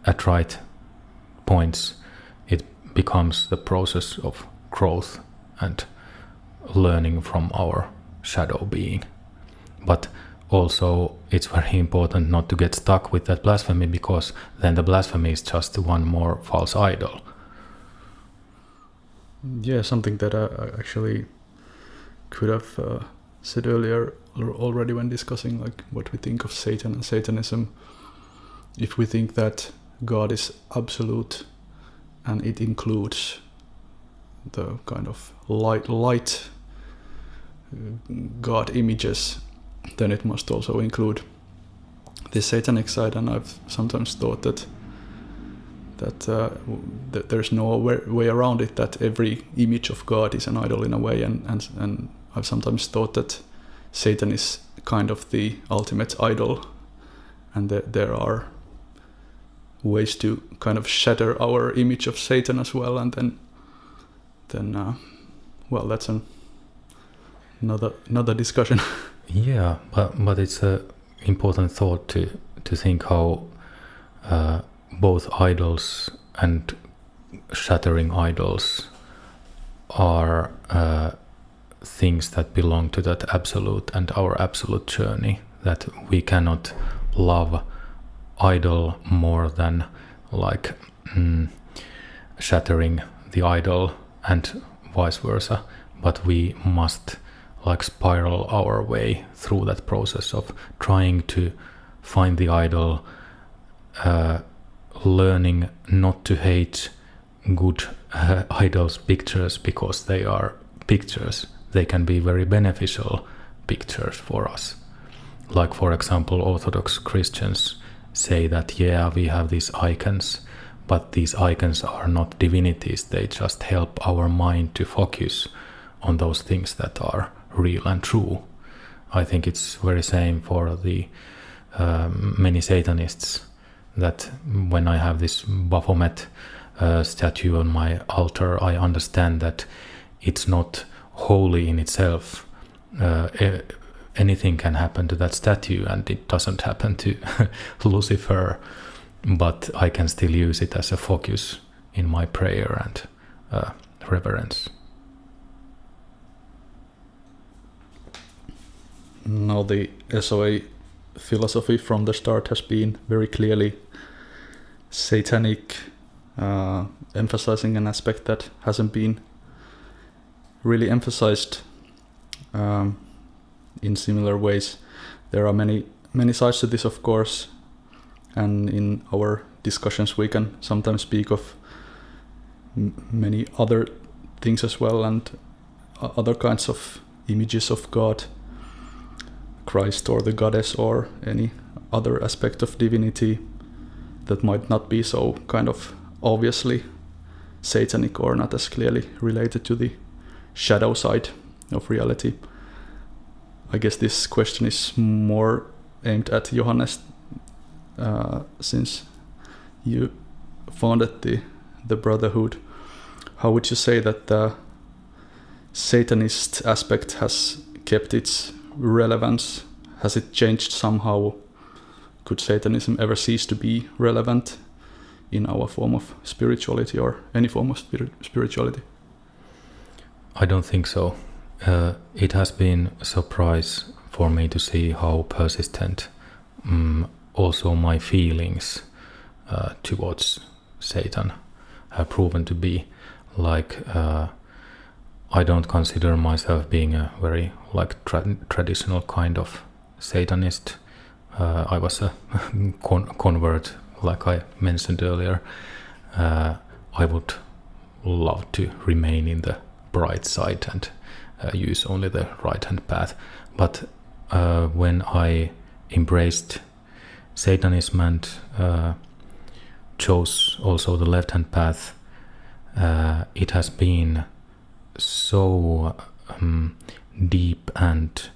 at right points, it becomes the process of growth and learning from our shadow being. But also it's very important not to get stuck with that blasphemy, because then the blasphemy is just one more false idol. Yeah, something that I actually could have said earlier already when discussing like what we think of Satan and Satanism. If we think that God is absolute and it includes the kind of light God images, then it must also include the satanic side. And I've sometimes thought that there's no way around it, that every image of God is an idol in a way, and I've sometimes thought that Satan is kind of the ultimate idol, and that there are ways to kind of shatter our image of Satan as well, and then well, that's another discussion. Yeah, but it's a important thought to think how both idols and shattering idols are things that belong to that absolute and our absolute journey, that we cannot love idol more than like shattering the idol and vice versa, but we must like spiral our way through that process of trying to find the idol, learning not to hate good idols pictures because they are pictures. They can be very beneficial pictures for us. Like for example, Orthodox Christians say that we have these icons, but these icons are not divinities. They just help our mind to focus on those things that are real and true. I think it's very same for the many Satanists, that when I have this Baphomet statue on my altar, I understand that it's not holy in itself. Anything can happen to that statue, and it doesn't happen to Lucifer, but I can still use it as a focus in my prayer and reverence. Now the SOA philosophy from the start has been very clearly satanic, emphasizing an aspect that hasn't been really emphasized in similar ways. There are many sides to this, of course, and in our discussions we can sometimes speak of many other things as well, and other kinds of images of God, Christ or the goddess or any other aspect of divinity that might not be so kind of obviously satanic or not as clearly related to the shadow side of reality. I guess this question is more aimed at Johannes, since you founded the brotherhood. How would you say that the Satanist aspect has kept its relevance? Has it changed somehow? Could Satanism ever cease to be relevant in our form of spirituality or any form of spirituality? I don't think so. It has been a surprise for me to see how persistent also my feelings towards Satan have proven to be. Like, I don't consider myself being a very traditional kind of Satanist. I was a convert, like I mentioned earlier. I would love to remain in the bright side and use only the right-hand path. But when I embraced Satanism and chose also the left-hand path, it has been so deep and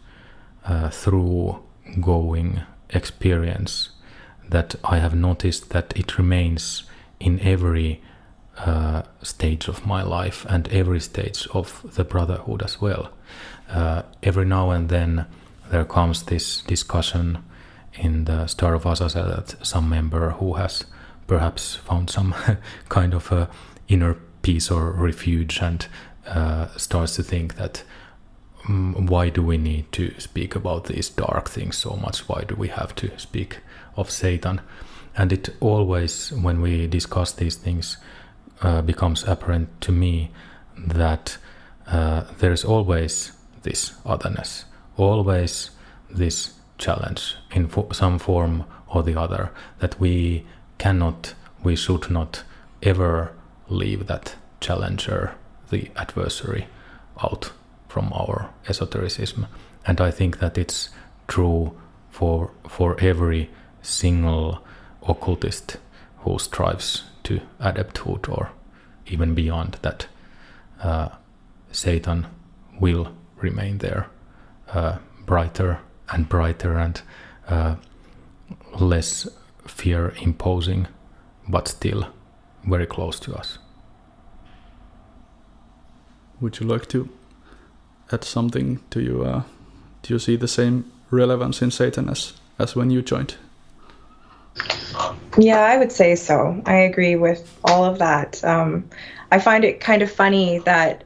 through-going experience that I have noticed that it remains in every stage of my life and every stage of the brotherhood as well. Every now and then there comes this discussion in the Star of Azazel that some member who has perhaps found some kind of a inner peace or refuge and starts to think that why do we need to speak about these dark things so much? Why do we have to speak of Satan? And it always, when we discuss these things, becomes apparent to me that there is always this otherness, always this challenge in some form or the other, that we should not ever leave that challenger, the adversary, out from our esotericism. And I think that it's true for every single occultist who strives to adepthood or even beyond that. Satan will remain there, brighter and brighter and less fear imposing, but still very close to us. Would you like to add something? Do you see the same relevance in Satan as when you joined? Yeah, I would say so. I agree with all of that. I find it kind of funny that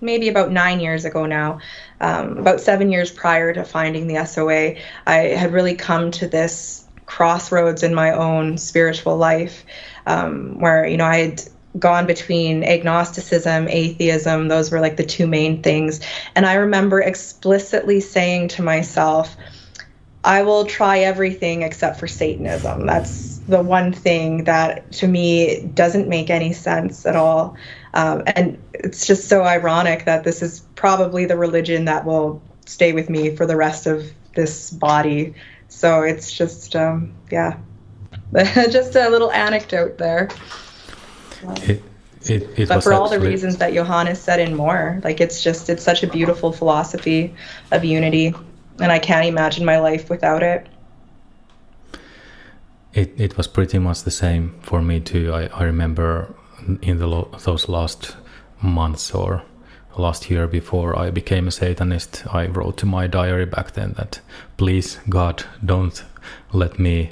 maybe about 9 years ago now, about 7 years prior to finding the SOA, I had really come to this crossroads in my own spiritual life, where, I had gone between agnosticism, atheism. Those were like the two main things. And I remember explicitly saying to myself, I will try everything except for Satanism. That's the one thing that to me doesn't make any sense at all. And it's just so ironic that this is probably the religion that will stay with me for the rest of this body. So it's just, just a little anecdote there. But for all the reasons that Johannes said and more, like it's such a beautiful philosophy of unity. And I can't imagine my life without it. It was pretty much the same for me too. I remember in those last months or last year before I became a Satanist, I wrote to my diary back then that, please God, don't let me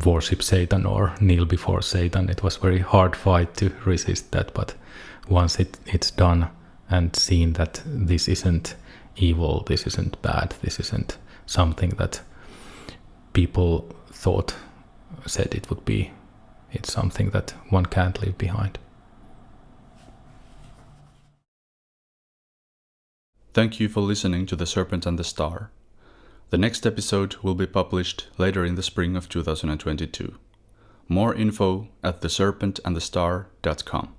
worship Satan or kneel before Satan. It was a very hard fight to resist that, but once it's done and seen that this isn't evil, this isn't bad, this isn't something that people said it would be, it's something that one can't leave behind. Thank you for listening to The Serpent and the Star. The next episode will be published later in the spring of 2022. More info at theserpentandthestar.com.